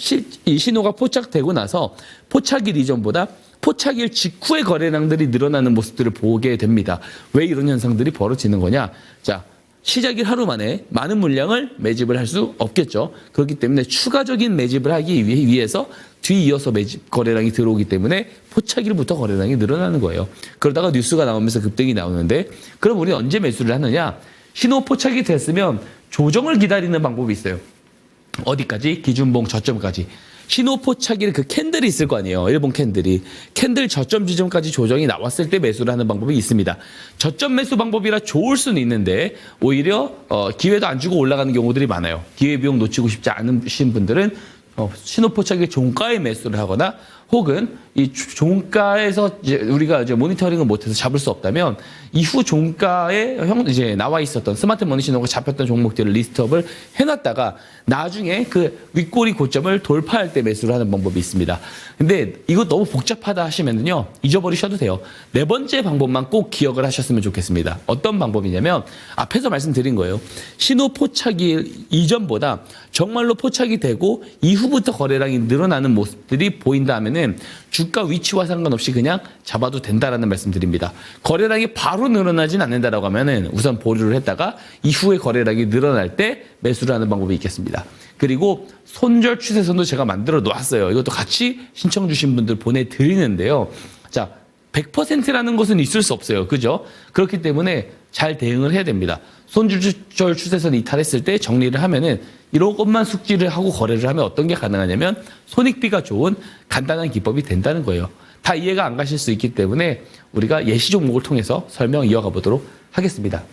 이 신호가 포착되고 나서 포착일 이전보다 포착일 직후의 거래량들이 늘어나는 모습들을 보게 됩니다. 왜 이런 현상들이 벌어지는 거냐? 자, 시작일 하루 만에 많은 물량을 매집을 할 수 없겠죠. 그렇기 때문에 추가적인 매집을 하기 위해서 뒤이어서 매집 거래량이 들어오기 때문에 포착일부터 거래량이 늘어나는 거예요. 그러다가 뉴스가 나오면서 급등이 나오는데 그럼 우리는 언제 매수를 하느냐? 신호 포착이 됐으면 조정을 기다리는 방법이 있어요. 어디까지? 기준봉 저점까지. 신호 포착일 그 캔들이 있을 거 아니에요. 일본 캔들이. 캔들 저점 지점까지 조정이 나왔을 때 매수를 하는 방법이 있습니다. 저점 매수 방법이라 좋을 수는 있는데 오히려 기회도 안 주고 올라가는 경우들이 많아요. 기회비용 놓치고 싶지 않으신 분들은 신호 포착일 종가에 매수를 하거나 혹은 이 종가에서 이제 우리가 이제 모니터링을 못해서 잡을 수 없다면 이후 종가에 이제 나와 있었던 스마트 머니 신호가 잡혔던 종목들을 리스트업을 해놨다가 나중에 그 윗꼬리 고점을 돌파할 때 매수를 하는 방법이 있습니다. 근데 이거 너무 복잡하다 하시면은요 잊어버리셔도 돼요. 네 번째 방법만 꼭 기억을 하셨으면 좋겠습니다. 어떤 방법이냐면 앞에서 말씀드린 거예요. 신호 포착일 이전보다 정말로 포착이 되고 이후부터 거래량이 늘어나는 모습들이 보인다 하면은 주가 위치와 상관없이 그냥 잡아도 된다라는 말씀드립니다. 거래량이 바로 늘어나진 않는다라고 하면은 우선 보류를 했다가 이후에 거래량이 늘어날 때 매수를 하는 방법이 있겠습니다. 그리고 손절 추세선도 제가 만들어 놓았어요. 이것도 같이 신청 주신 분들 보내드리는데요. 자, 100%라는 것은 있을 수 없어요. 그죠? 그렇기 때문에 잘 대응을 해야 됩니다. 손절 추세선 이탈했을 때 정리를 하면은 이런 것만 숙지를 하고 거래를 하면 어떤 게 가능하냐면 손익비가 좋은 간단한 기법이 된다는 거예요. 다 이해가 안 가실 수 있기 때문에 우리가 예시 종목을 통해서 설명 이어가 보도록 하겠습니다.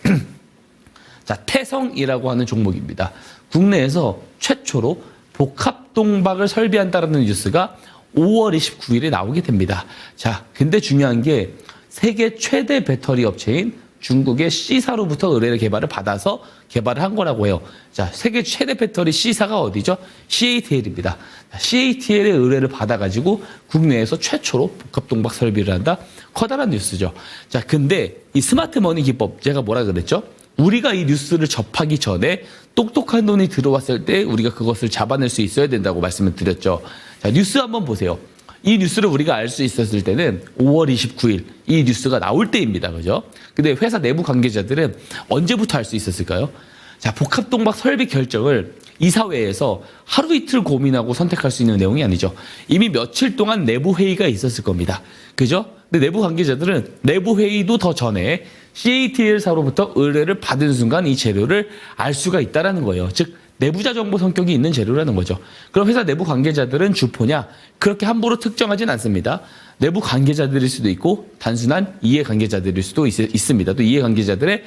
자, 태성이라고 하는 종목입니다. 국내에서 최초로 복합동박을 설비한다라는 뉴스가 5월 29일에 나오게 됩니다. 자, 근데 중요한 게 세계 최대 배터리 업체인 중국의 C사로부터 의뢰를 개발을 받아서 개발을 한 거라고 해요. 자, 세계 최대 배터리 C사가 어디죠? CATL입니다. CATL의 의뢰를 받아가지고 국내에서 최초로 복합동박 설비를 한다? 커다란 뉴스죠. 자, 근데 이 스마트 머니 기법, 제가 뭐라 그랬죠? 우리가 이 뉴스를 접하기 전에 똑똑한 돈이 들어왔을 때 우리가 그것을 잡아낼 수 있어야 된다고 말씀을 드렸죠. 자, 뉴스 한번 보세요. 이 뉴스를 우리가 알 수 있었을 때는 5월 29일 이 뉴스가 나올 때입니다. 그죠? 근데 회사 내부 관계자들은 언제부터 알 수 있었을까요? 자, 복합동박 설비 결정을 이사회에서 하루 이틀 고민하고 선택할 수 있는 내용이 아니죠. 이미 며칠 동안 내부 회의가 있었을 겁니다. 그죠? 근데 내부 관계자들은 내부 회의도 더 전에 CATL사로부터 의뢰를 받은 순간 이 재료를 알 수가 있다라는 거예요. 즉 내부자 정보 성격이 있는 재료라는 거죠. 그럼 회사 내부 관계자들은 주포냐? 그렇게 함부로 특정하진 않습니다. 내부 관계자들일 수도 있고 단순한 이해 관계자들일 수도 있습니다. 또 이해 관계자들의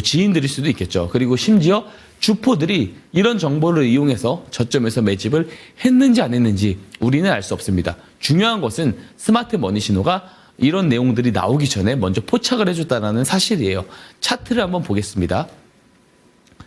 지인들일 수도 있겠죠. 그리고 심지어 주포들이 이런 정보를 이용해서 저점에서 매집을 했는지 안 했는지 우리는 알 수 없습니다. 중요한 것은 스마트 머니 신호가 이런 내용들이 나오기 전에 먼저 포착을 해줬다는 사실이에요. 차트를 한번 보겠습니다.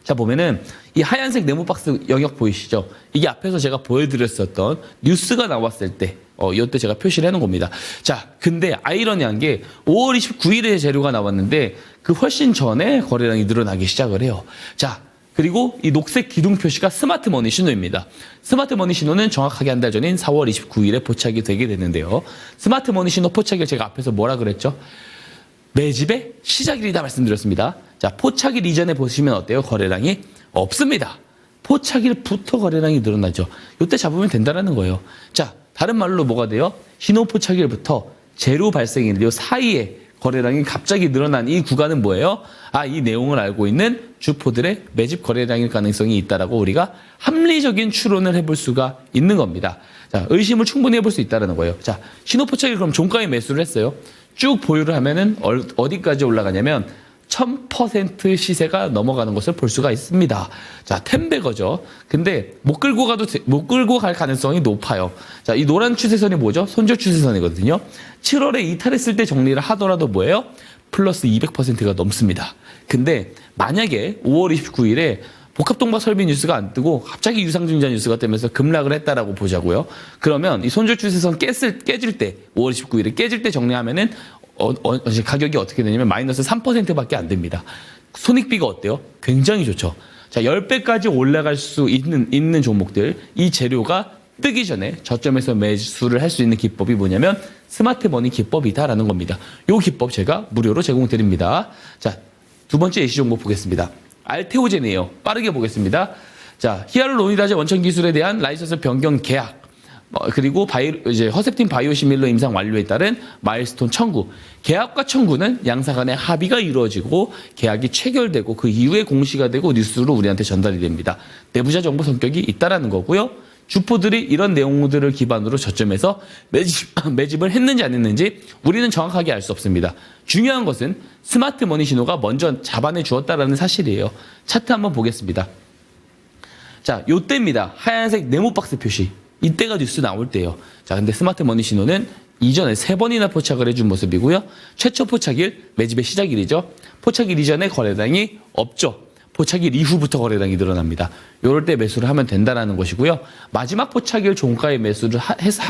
자, 보면은 이 하얀색 네모 박스 영역 보이시죠? 이게 앞에서 제가 보여드렸었던 뉴스가 나왔을 때 이때 제가 표시를 해놓은 겁니다. 자, 근데 아이러니한 게 5월 29일에 재료가 나왔는데 그 훨씬 전에 거래량이 늘어나기 시작을 해요. 자, 그리고 이 녹색 기둥 표시가 스마트 머니 신호입니다. 스마트 머니 신호는 정확하게 한 달 전인 4월 29일에 포착이 되게 되는데요. 스마트 머니 신호 포착일 제가 앞에서 뭐라 그랬죠? 매집의 시작일이다 말씀드렸습니다. 자, 포착일 이전에 보시면 어때요? 거래량이 없습니다. 포착일부터 거래량이 늘어나죠. 이때 잡으면 된다는 거예요. 자, 다른 말로 뭐가 돼요? 신호 포착일부터 재료 발생일 이 사이에 거래량이 갑자기 늘어난 이 구간은 뭐예요? 아, 이 내용을 알고 있는 주포들의 매집 거래량일 가능성이 있다라고 우리가 합리적인 추론을 해볼 수가 있는 겁니다. 자, 의심을 충분히 해볼 수 있다는 거예요. 자, 신호 포착일 그럼 종가에 매수를 했어요. 쭉 보유를 하면은 어디까지 올라가냐면 1000% 시세가 넘어가는 것을 볼 수가 있습니다. 자, 텐베거죠. 근데 못 끌고 갈 가능성이 높아요. 자, 이 노란 추세선이 뭐죠? 손절 추세선이거든요. 7월에 이탈했을 때 정리를 하더라도 뭐예요? 플러스 200%가 넘습니다. 근데 만약에 5월 29일에 복합동박 설비 뉴스가 안 뜨고 갑자기 유상증자 뉴스가 뜨면서 급락을 했다라고 보자고요. 그러면 이 손절 추세선 깨질 때 5월 29일에 깨질 때 정리하면은 가격이 어떻게 되냐면 마이너스 3%밖에 안 됩니다. 손익비가 어때요? 굉장히 좋죠. 자, 10배까지 올라갈 수 있는 종목들, 이 재료가 뜨기 전에 저점에서 매수를 할 수 있는 기법이 뭐냐면 스마트 머니 기법이다라는 겁니다. 이 기법 제가 무료로 제공드립니다. 자, 두 번째 예시 종목 보겠습니다. 알테오젠이에요. 빠르게 보겠습니다. 자, 히알루로니다제 원천 기술에 대한 라이선스 변경 계약, 그리고 이제 허셉틴 바이오시밀러 임상 완료에 따른 마일스톤 청구. 계약과 청구는 양사 간의 합의가 이루어지고 계약이 체결되고 그 이후에 공시가 되고 뉴스로 우리한테 전달이 됩니다. 내부자 정보 성격이 있다라는 거고요. 주포들이 이런 내용들을 기반으로 저점에서 매집을 했는지 안 했는지 우리는 정확하게 알 수 없습니다. 중요한 것은 스마트 머니 신호가 먼저 잡아내 주었다라는 사실이에요. 차트 한번 보겠습니다. 자, 요때입니다. 하얀색 네모 박스 표시. 이때가 뉴스 나올 때예요. 자, 근데 스마트 머니 신호는 이전에 3번이나 포착을 해준 모습이고요. 최초 포착일 매집의 시작일이죠. 포착일 이전에 거래량이 없죠. 포착일 이후부터 거래량이 늘어납니다. 이럴 때 매수를 하면 된다는 것이고요. 마지막 포착일 종가에 매수를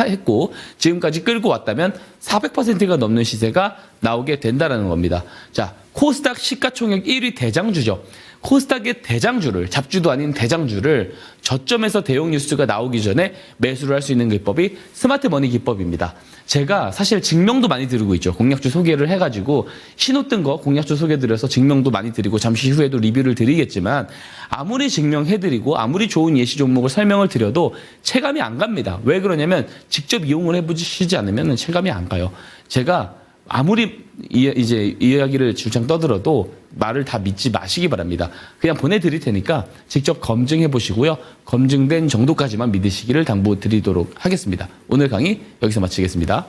했고 지금까지 끌고 왔다면 400%가 넘는 시세가 나오게 된다는 겁니다. 자, 코스닥 시가총액 1위 대장주죠. 코스닥의 대장주를, 잡주도 아닌 대장주를 저점에서 대형 뉴스가 나오기 전에 매수를 할 수 있는 기법이 스마트 머니 기법입니다. 제가 사실 증명도 많이 드리고 있죠. 공략주 소개를 해가지고 신호 뜬 거 공략주 소개드려서 증명도 많이 드리고 잠시 후에도 리뷰를 드리겠지만 아무리 증명해드리고 아무리 좋은 예시 종목을 설명을 드려도 체감이 안 갑니다. 왜 그러냐면 직접 이용을 해보시지 않으면 체감이 안 가요. 제가 아무리 이제 이야기를 줄창 떠들어도 말을 다 믿지 마시기 바랍니다. 그냥 보내드릴 테니까 직접 검증해 보시고요. 검증된 정도까지만 믿으시기를 당부드리도록 하겠습니다. 오늘 강의 여기서 마치겠습니다.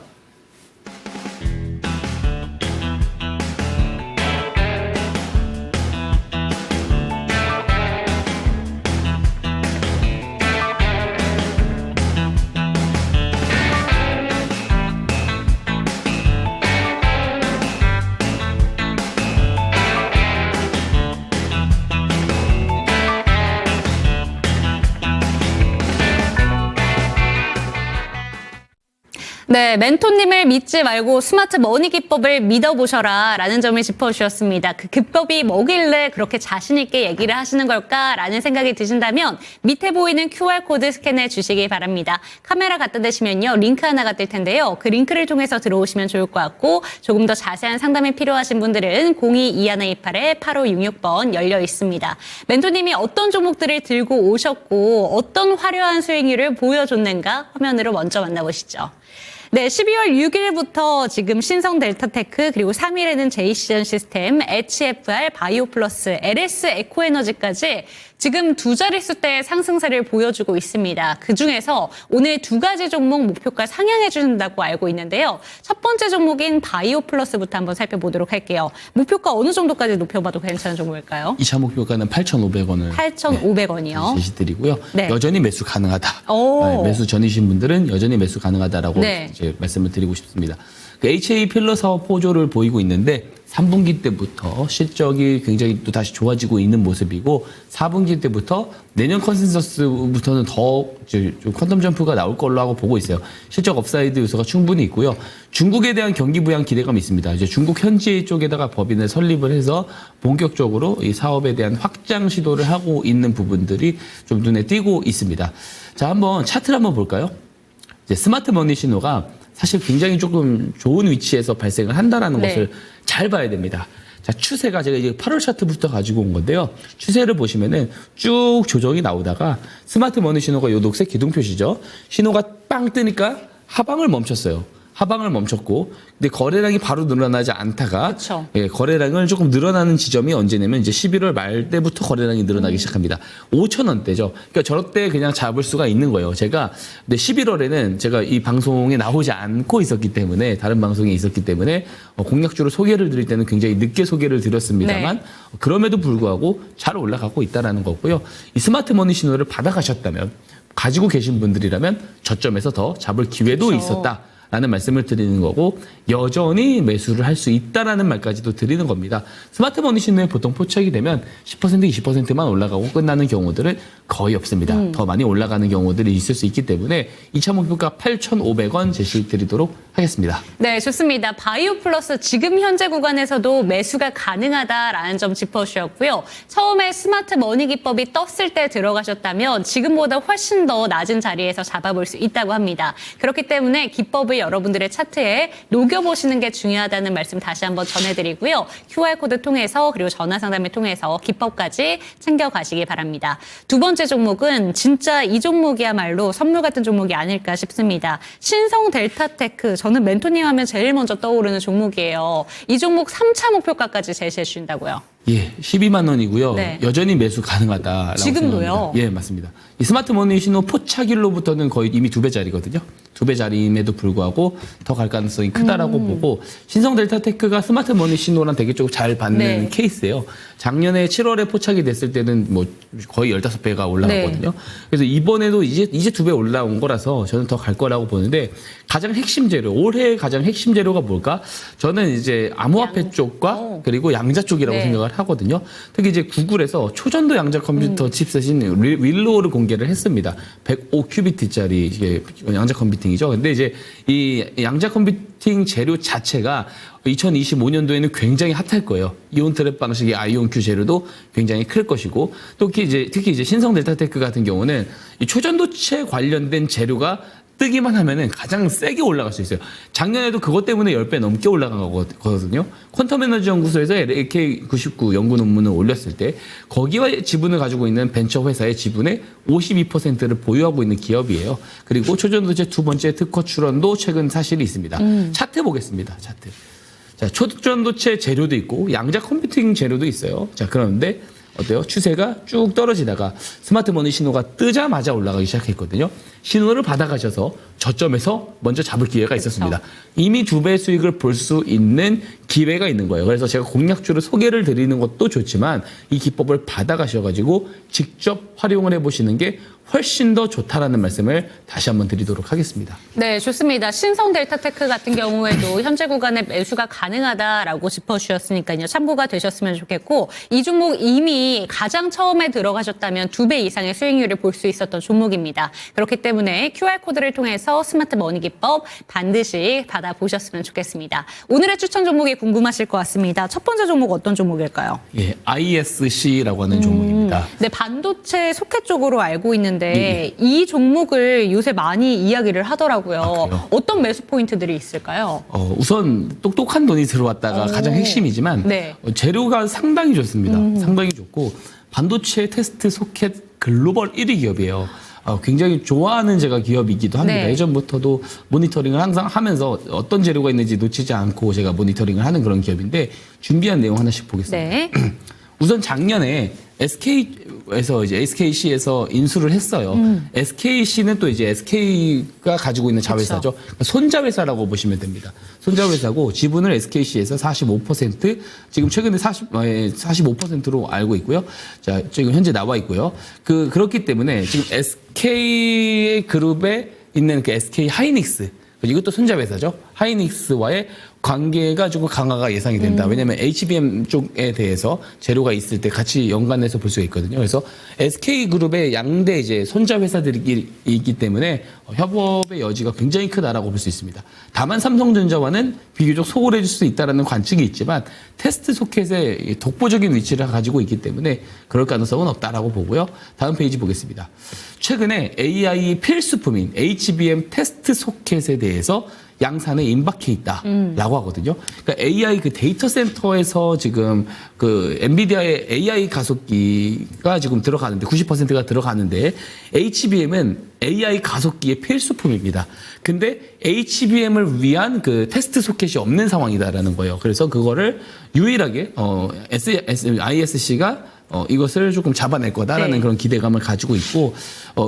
네, 멘토님을 믿지 말고 스마트 머니 기법을 믿어보셔라 라는 점을 짚어주셨습니다. 그 기법이 뭐길래 그렇게 자신 있게 얘기를 하시는 걸까라는 생각이 드신다면 밑에 보이는 QR코드 스캔해 주시기 바랍니다. 카메라 갖다 대시면요, 링크 하나가 뜰 텐데요. 그 링크를 통해서 들어오시면 좋을 것 같고 조금 더 자세한 상담이 필요하신 분들은 02-2128-8566번 열려 있습니다. 멘토님이 어떤 종목들을 들고 오셨고 어떤 화려한 수익률을 보여줬는가 화면으로 먼저 만나보시죠. 네, 12월 6일부터 지금 신성 델타테크 그리고 3일에는 제이시전 시스템, HFR, 바이오플러스, LS 에코에너지까지 지금 두 자릿수대의 상승세를 보여주고 있습니다. 그중에서 오늘 두 가지 종목 목표가 상향해 준다고 알고 있는데요. 첫 번째 종목인 바이오플러스부터 한번 살펴보도록 할게요. 목표가 어느 정도까지 높여봐도 괜찮은 종목일까요? 2차 목표가는 8,500원을 8,500원이요. 제시드리고요. 네. 여전히 매수 가능하다. 오. 매수 전이신 분들은 여전히 매수 가능하다라고 네. 이제 말씀을 드리고 싶습니다. 그 HA 필러 사업 호조를 보이고 있는데 3분기 때부터 실적이 굉장히 또 다시 좋아지고 있는 모습이고 4분기 때부터 내년 컨센서스부터는 더 이제 좀 퀀텀 점프가 나올 걸로 하고 보고 있어요. 실적 업사이드 요소가 충분히 있고요. 중국에 대한 경기 부양 기대감이 있습니다. 이제 중국 현지 쪽에다가 법인을 설립을 해서 본격적으로 이 사업에 대한 확장 시도를 하고 있는 부분들이 좀 눈에 띄고 있습니다. 자, 한번 차트를 한번 볼까요? 이제 스마트 머니 신호가 사실 굉장히 조금 좋은 위치에서 발생을 한다라는 네. 것을 잘 봐야 됩니다. 자, 추세가 제가 이제 8월 차트부터 가지고 온 건데요. 추세를 보시면은 쭉 조정이 나오다가 스마트 머니 신호가 요 녹색 기둥 표시죠. 신호가 빵 뜨니까 하방을 멈췄어요. 하방을 멈췄고, 근데 거래량이 바로 늘어나지 않다가 그쵸. 예, 거래량을 조금 늘어나는 지점이 언제냐면 이제 11월 말 때부터 거래량이 늘어나기 시작합니다. 5,000원대죠. 그러니까 저럴 때 그냥 잡을 수가 있는 거예요. 제가 근데 11월에는 제가 이 방송에 나오지 않고 있었기 때문에 다른 방송에 있었기 때문에 공략주로 소개를 드릴 때는 굉장히 늦게 소개를 드렸습니다만 네. 그럼에도 불구하고 잘 올라가고 있다라는 거고요. 이 스마트 머니 신호를 받아가셨다면 가지고 계신 분들이라면 저점에서 더 잡을 기회도 그쵸. 있었다. 라는 말씀을 드리는 거고 여전히 매수를 할 수 있다라는 말까지도 드리는 겁니다. 스마트 머니 신호에 보통 포착이 되면 10% 20%만 올라가고 끝나는 경우들은 거의 없습니다. 더 많이 올라가는 경우들이 있을 수 있기 때문에 2차 목표가 8,500원 제시 드리도록 하겠습니다. 네, 좋습니다. 바이오플러스 지금 현재 구간에서도 매수가 가능하다라는 점 짚어주셨고요. 처음에 스마트 머니 기법이 떴을 때 들어가셨다면 지금보다 훨씬 더 낮은 자리에서 잡아볼 수 있다고 합니다. 그렇기 때문에 기법을 여러분들의 차트에 녹여보시는 게 중요하다는 말씀 다시 한번 전해드리고요. QR코드 통해서 그리고 전화 상담을 통해서 기법까지 챙겨가시기 바랍니다. 두 번째 종목은 진짜 이 종목이야말로 선물 같은 종목이 아닐까 싶습니다. 신성 델타테크, 저는 멘토님 하면 제일 먼저 떠오르는 종목이에요. 이 종목 3차 목표가까지 제시해 주신다고요. 예, 12만 원이고요. 네. 여전히 매수 가능하다라고 지금도요? 생각합니다. 예, 맞습니다. 이 스마트 머니 신호 포착일로부터는 거의 이미 2배짜리거든요. 2배짜리임에도 불구하고 더 갈 가능성이 크다라고 보고 신성 델타테크가 스마트 머니 신호랑 되게 좀 잘 받는 네. 케이스예요. 작년에 7월에 포착이 됐을 때는 뭐 거의 15배가 올라갔거든요. 네. 그래서 이번에도 이제 2배 올라온 거라서 저는 더 갈 거라고 보는데 가장 핵심 재료, 올해의 가장 핵심 재료가 뭘까? 저는 이제 암호화폐 쪽과 그리고 양자 쪽이라고 네. 생각을 하거든요. 특히 이제 구글에서 초전도 양자 컴퓨터 칩셋인 윌로우를 공개를 했습니다. 105큐비트짜리 이게 양자 컴퓨팅이죠. 근데 이제 이 양자 컴퓨팅 재료 자체가 2025년도에는 굉장히 핫할 거예요. 이온 트랩 방식의 아이온큐 재료도 굉장히 클 것이고 특히 이제 신성 델타테크 같은 경우는 이 초전도체 관련된 재료가 뜨기만 하면은 가장 세게 올라갈 수 있어요. 작년에도 그것 때문에 10배 넘게 올라간 거거든요. 퀀텀 에너지 연구소에서 LK99 연구 논문을 올렸을 때 거기와 지분을 가지고 있는 벤처 회사의 지분의 52%를 보유하고 있는 기업이에요. 그리고 초전도체 두 번째 특허 출원도 최근 사실이 있습니다. 차트 보겠습니다. 차트. 자, 초전도체 재료도 있고 양자 컴퓨팅 재료도 있어요. 자, 그런데 어때요? 추세가 쭉 떨어지다가 스마트 머니 신호가 뜨자마자 올라가기 시작했거든요. 신호를 받아가셔서 저점에서 먼저 잡을 기회가 있었습니다. 이미 2배 수익을 볼 수 있는 기회가 있는 거예요. 그래서 제가 공략주를 소개를 드리는 것도 좋지만 이 기법을 받아가셔가지고 직접 활용을 해보시는 게 훨씬 더 좋다라는 말씀을 다시 한번 드리도록 하겠습니다. 네, 좋습니다. 신성 델타테크 같은 경우에도 현재 구간에 매수가 가능하다라고 짚어주셨으니까요. 참고가 되셨으면 좋겠고 이 종목 이미 가장 처음에 들어가셨다면 2배 이상의 수익률을 볼 수 있었던 종목입니다. 그렇기 때문에 QR코드를 통해서 스마트 머니 기법 반드시 받아보셨으면 좋겠습니다. 오늘의 추천 종목이 궁금하실 것 같습니다. 첫 번째 종목 어떤 종목일까요? 예, ISC라고 하는 종목입니다. 네, 반도체 소켓 쪽으로 알고 있는데 이 종목을 요새 많이 이야기를 하더라고요. 그래요? 어떤 매수 포인트들이 있을까요? 우선 똑똑한 돈이 들어왔다가 가장 핵심이지만 네. 재료가 상당히 좋습니다. 상당히 좋고 반도체 테스트 소켓 글로벌 1위 기업이에요. 굉장히 좋아하는 제가 기업이기도 합니다. 네. 예전부터도 모니터링을 항상 하면서 어떤 재료가 있는지 놓치지 않고 제가 모니터링을 하는 그런 기업인데 준비한 내용 하나씩 보겠습니다. 네. 우선 작년에 SK에서 이제 SKC에서 인수를 했어요. SKC는 또 이제 SK가 가지고 있는 자회사죠. 그러니까 손자회사라고 보시면 됩니다. 손자회사고 지분을 SKC에서 45%, 지금 최근에 45%로 알고 있고요. 자, 지금 현재 나와 있고요. 그렇기 때문에 지금 SK 그룹에 있는 그 SK 하이닉스, 이것도 손자회사죠. 하이닉스와의 관계가 조금 강화가 예상이 된다. 왜냐하면 HBM 쪽에 대해서 재료가 있을 때 같이 연관해서 볼 수가 있거든요. 그래서 SK그룹의 양대 이제 손자회사들이 있기 때문에 협업의 여지가 굉장히 크다라고 볼 수 있습니다. 다만 삼성전자와는 비교적 소홀해질 수 있다는 관측이 있지만 테스트 소켓의 독보적인 위치를 가지고 있기 때문에 그럴 가능성은 없다라고 보고요. 다음 페이지 보겠습니다. 최근에 AI 필수품인 HBM 테스트 소켓에 대해서 양산에 임박해 있다라고 하거든요. 그러니까 AI 그 데이터 센터에서 지금 그 엔비디아의 AI 가속기가 지금 들어가는데 90%가 들어가는데 HBM은 AI 가속기의 필수품입니다. 근데 HBM을 위한 그 테스트 소켓이 없는 상황이다라는 거예요. 그래서 그거를 유일하게 ISC가 이것을 조금 잡아낼 거다라는 네. 그런 기대감을 가지고 있고,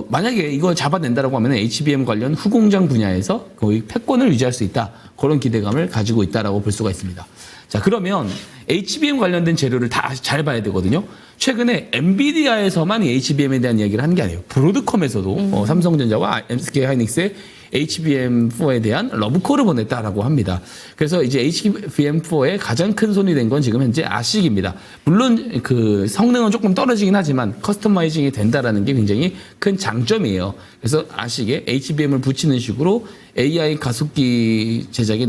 만약에 이걸 잡아낸다라고 하면 HBM 관련 후공장 분야에서 거의 패권을 유지할 수 있다. 그런 기대감을 가지고 있다라고 볼 수가 있습니다. 자, 그러면 HBM 관련된 재료를 다 잘 봐야 되거든요. 최근에 엔비디아에서만 이 HBM에 대한 이야기를 하는 게 아니에요. 브로드컴에서도 삼성전자와 SK 하이닉스의 HBM4에 대한 러브콜을 보냈다라고 합니다. 그래서 이제 HBM4의 가장 큰 손이 된 건 지금 현재 아식입니다. 물론 그 성능은 조금 떨어지긴 하지만 커스터마이징이 된다라는 게 굉장히 큰 장점이에요. 그래서 아식에 HBM을 붙이는 식으로 AI 가속기 제작에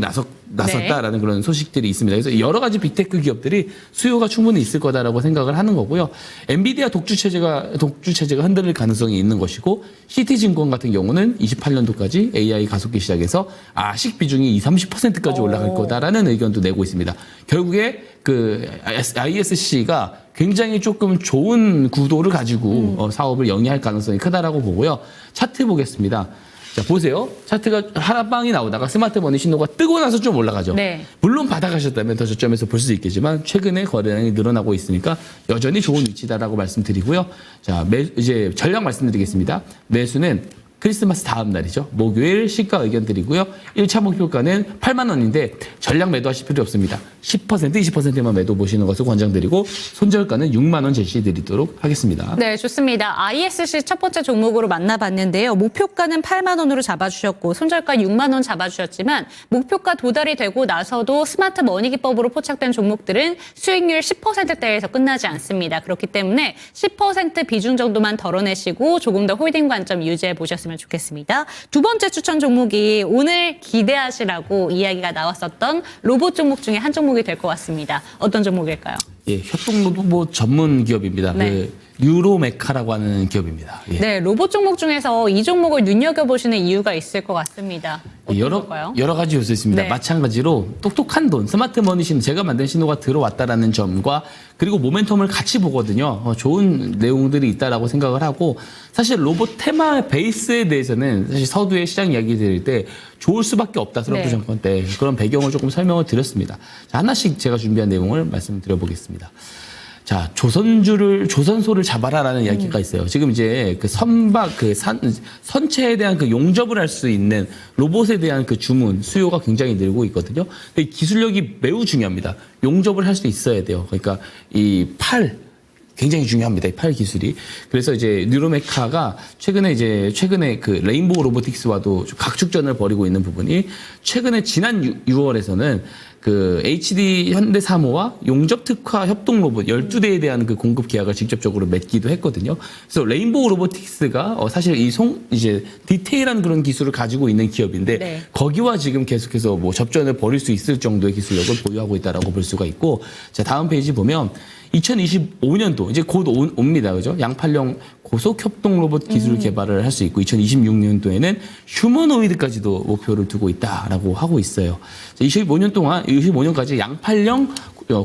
나섰다라는 그런 소식들이 있습니다. 그래서 여러 가지 빅테크 기업들이 수요가 충분히 있을 거다라고 생각을 하는 거고요. 엔비디아 독주 체제가 흔들릴 가능성이 있는 것이고, CT증권 같은 경우는 28년도까지 AI 가속기 시작해서 아식 비중이 30%까지 올라갈 거다라는 의견도 내고 있습니다. 결국에 그 ISC가 굉장히 조금 좋은 구도를 가지고 사업을 영위할 가능성이 크다라고 보고요. 차트 보겠습니다. 자, 보세요. 차트가 하락방이 나오다가 스마트머니 신호가 뜨고 나서 좀 올라가죠. 네. 물론 바닥하셨다면 더 저점에서 볼 수 있겠지만 최근에 거래량이 늘어나고 있으니까 여전히 좋은 위치다라고 말씀드리고요. 자, 이제 전략 말씀드리겠습니다. 매수는 크리스마스 다음 날이죠. 목요일 시가 의견 드리고요. 1차 목표가는 8만 원인데 전략 매도하실 필요 없습니다. 10%, 20%만 매도 보시는 것을 권장드리고 손절가는 6만 원 제시드리도록 하겠습니다. 네, 좋습니다. ISC 첫 번째 종목으로 만나봤는데요. 목표가는 8만 원으로 잡아주셨고 손절가 6만 원 잡아주셨지만 목표가 도달이 되고 나서도 스마트 머니 기법으로 포착된 종목들은 수익률 10%대에서 끝나지 않습니다. 그렇기 때문에 10% 비중 정도만 덜어내시고 조금 더 홀딩 관점 유지해 보셨으면 좋겠습니다. 두 번째 추천 종목이 오늘 기대하시라고 이야기가 나왔었던 로봇 종목 중에 한 종목이 될 것 같습니다. 어떤 종목일까요? 예, 협동 로봇 전문 기업입니다. 네. 그 유로메카라고 하는 기업입니다. 예. 네, 로봇 종목 중에서 이 종목을 눈여겨보시는 이유가 있을 것 같습니다. 어떤 걸까요? 여러 가지 요소 있습니다. 네. 마찬가지로 똑똑한 돈, 스마트 머니 신호, 제가 만든 신호가 들어왔다라는 점과 그리고 모멘텀을 같이 보거든요. 좋은 내용들이 있다라고 생각을 하고, 사실 로봇 테마 베이스에 대해서는 사실 서두에 시장 이야기 드릴 때 좋을 수밖에 없다. 트럼프 네. 정권 때 그런 배경을 조금 설명을 드렸습니다. 자, 하나씩 제가 준비한 내용을 말씀드려보겠습니다. 자, 조선소를 잡아라라는 이야기가 있어요. 지금 이제 그 선체에 대한 그 용접을 할 수 있는 로봇에 대한 그 주문, 수요가 굉장히 늘고 있거든요. 근데 기술력이 매우 중요합니다. 용접을 할 수 있어야 돼요. 그러니까 이 팔, 굉장히 중요합니다. 이 팔 기술이. 그래서 이제 뉴로메카가 최근에 그 레인보우 로보틱스와도 각축전을 벌이고 있는 부분이 최근에 지난 6월에서는 그 HD 현대사모와 용접 특화 협동 로봇 12대에 대한 그 공급 계약을 직접적으로 맺기도 했거든요. 그래서 레인보우 로보틱스가 사실 이제 디테일한 그런 기술을 가지고 있는 기업인데 네. 거기와 지금 계속해서 뭐 접전을 벌일 수 있을 정도의 기술력을 보유하고 있다라고 볼 수가 있고, 자, 다음 페이지 보면 2025년도 이제 곧 옵니다. 그죠? 양팔령 고속 협동 로봇 기술 개발을 할 수 있고 2026년도에는 휴머노이드까지도 목표를 두고 있다라고 하고 있어요. 25년까지 양팔령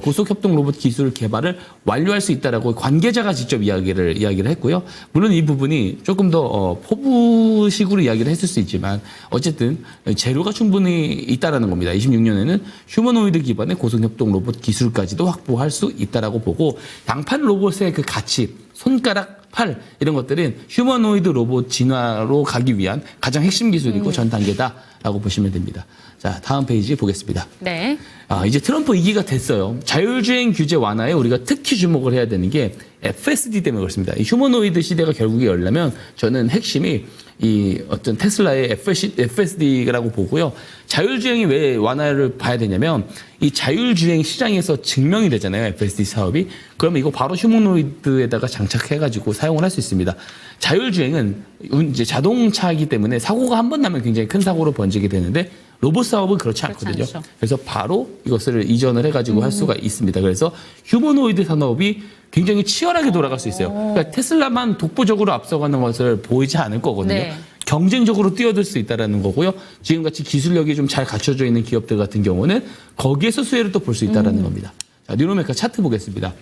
고속 협동 로봇 기술 개발을 완료할 수 있다라고 관계자가 직접 이야기를 했고요. 물론 이 부분이 조금 더 포부식으로 이야기를 했을 수 있지만 어쨌든 재료가 충분히 있다라는 겁니다. 26년에는 휴머노이드 기반의 고속 협동 로봇 기술까지도 확보할 수 있다라고 보고, 양팔 로봇의 그 가치, 손가락, 팔 이런 것들은 휴머노이드 로봇 진화로 가기 위한 가장 핵심 기술이고 전 단계다라고 보시면 됩니다. 자, 다음 페이지 보겠습니다. 네. 이제 트럼프 2기가 됐어요. 자율주행 규제 완화에 우리가 특히 주목을 해야 되는 게 FSD 때문에 그렇습니다. 이 휴머노이드 시대가 결국에 열려면 저는 핵심이 이 어떤 테슬라의 FSD라고 보고요. 자율주행이 왜 완화를 봐야 되냐면 이 자율주행 시장에서 증명이 되잖아요. FSD 사업이. 그러면 이거 바로 휴머노이드에다가 장착해가지고 사용을 할 수 있습니다. 자율주행은 이제 자동차이기 때문에 사고가 한 번 나면 굉장히 큰 사고로 번지게 되는데 로봇 사업은 그렇지 않거든요. 않죠. 그래서 바로 이것을 이전을 해가지고 할 수가 있습니다. 그래서 휴머노이드 산업이 굉장히 치열하게 돌아갈 수 있어요. 그러니까 테슬라만 독보적으로 앞서가는 것을 보이지 않을 거거든요. 네. 경쟁적으로 뛰어들 수 있다는 거고요. 지금같이 기술력이 좀 잘 갖춰져 있는 기업들 같은 경우는 거기에서 수혜를 또 볼 수 있다는 겁니다. 자, 뉴로메카 차트 보겠습니다.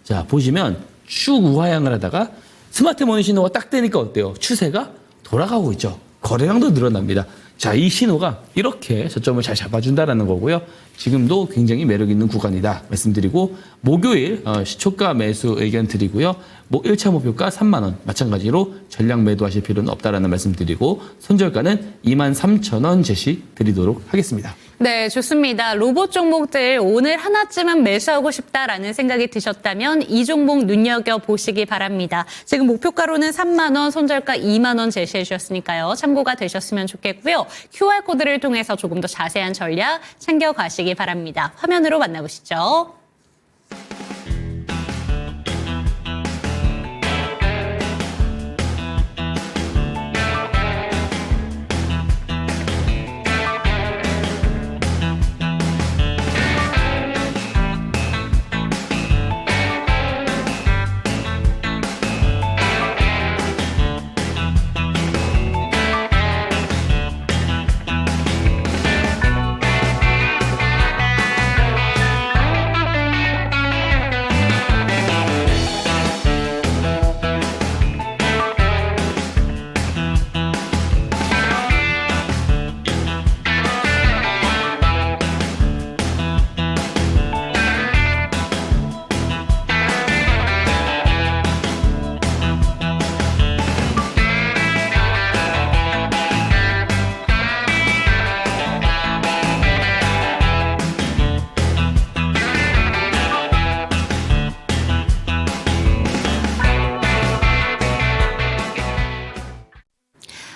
자, 보시면 쭉 우하향을 하다가 스마트 머니 신호가 딱 되니까 어때요? 추세가 돌아가고 있죠. 거래량도 늘어납니다. 자, 이 신호가 이렇게 저점을 잘 잡아준다라는 거고요. 지금도 굉장히 매력 있는 구간이다 말씀드리고, 목요일 시초가 매수 의견 드리고요. 1차 목표가 3만 원 마찬가지로 전량 매도하실 필요는 없다라는 말씀드리고, 손절가는 23,000원 제시 드리도록 하겠습니다. 네, 좋습니다. 로봇 종목들 오늘 하나쯤은 매수하고 싶다라는 생각이 드셨다면 이 종목 눈여겨보시기 바랍니다. 지금 목표가로는 3만 원, 손절가 2만 원 제시해 주셨으니까요. 참고가 되셨으면 좋겠고요. QR코드를 통해서 조금 더 자세한 전략 챙겨가시기 바랍니다. 화면으로 만나보시죠.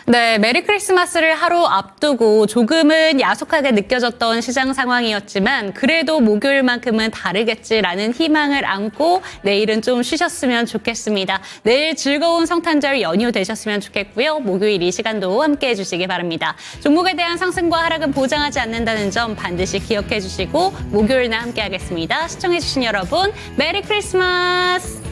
네, 메리 크리스마스를 하루 앞두고 조금은 야속하게 느껴졌던 시장 상황이었지만 그래도 목요일만큼은 다르겠지라는 희망을 안고 내일은 좀 쉬셨으면 좋겠습니다. 내일 즐거운 성탄절 연휴 되셨으면 좋겠고요. 목요일 이 시간도 함께해 주시기 바랍니다. 종목에 대한 상승과 하락은 보장하지 않는다는 점 반드시 기억해 주시고 목요일날 함께하겠습니다. 시청해 주신 여러분, 메리 크리스마스!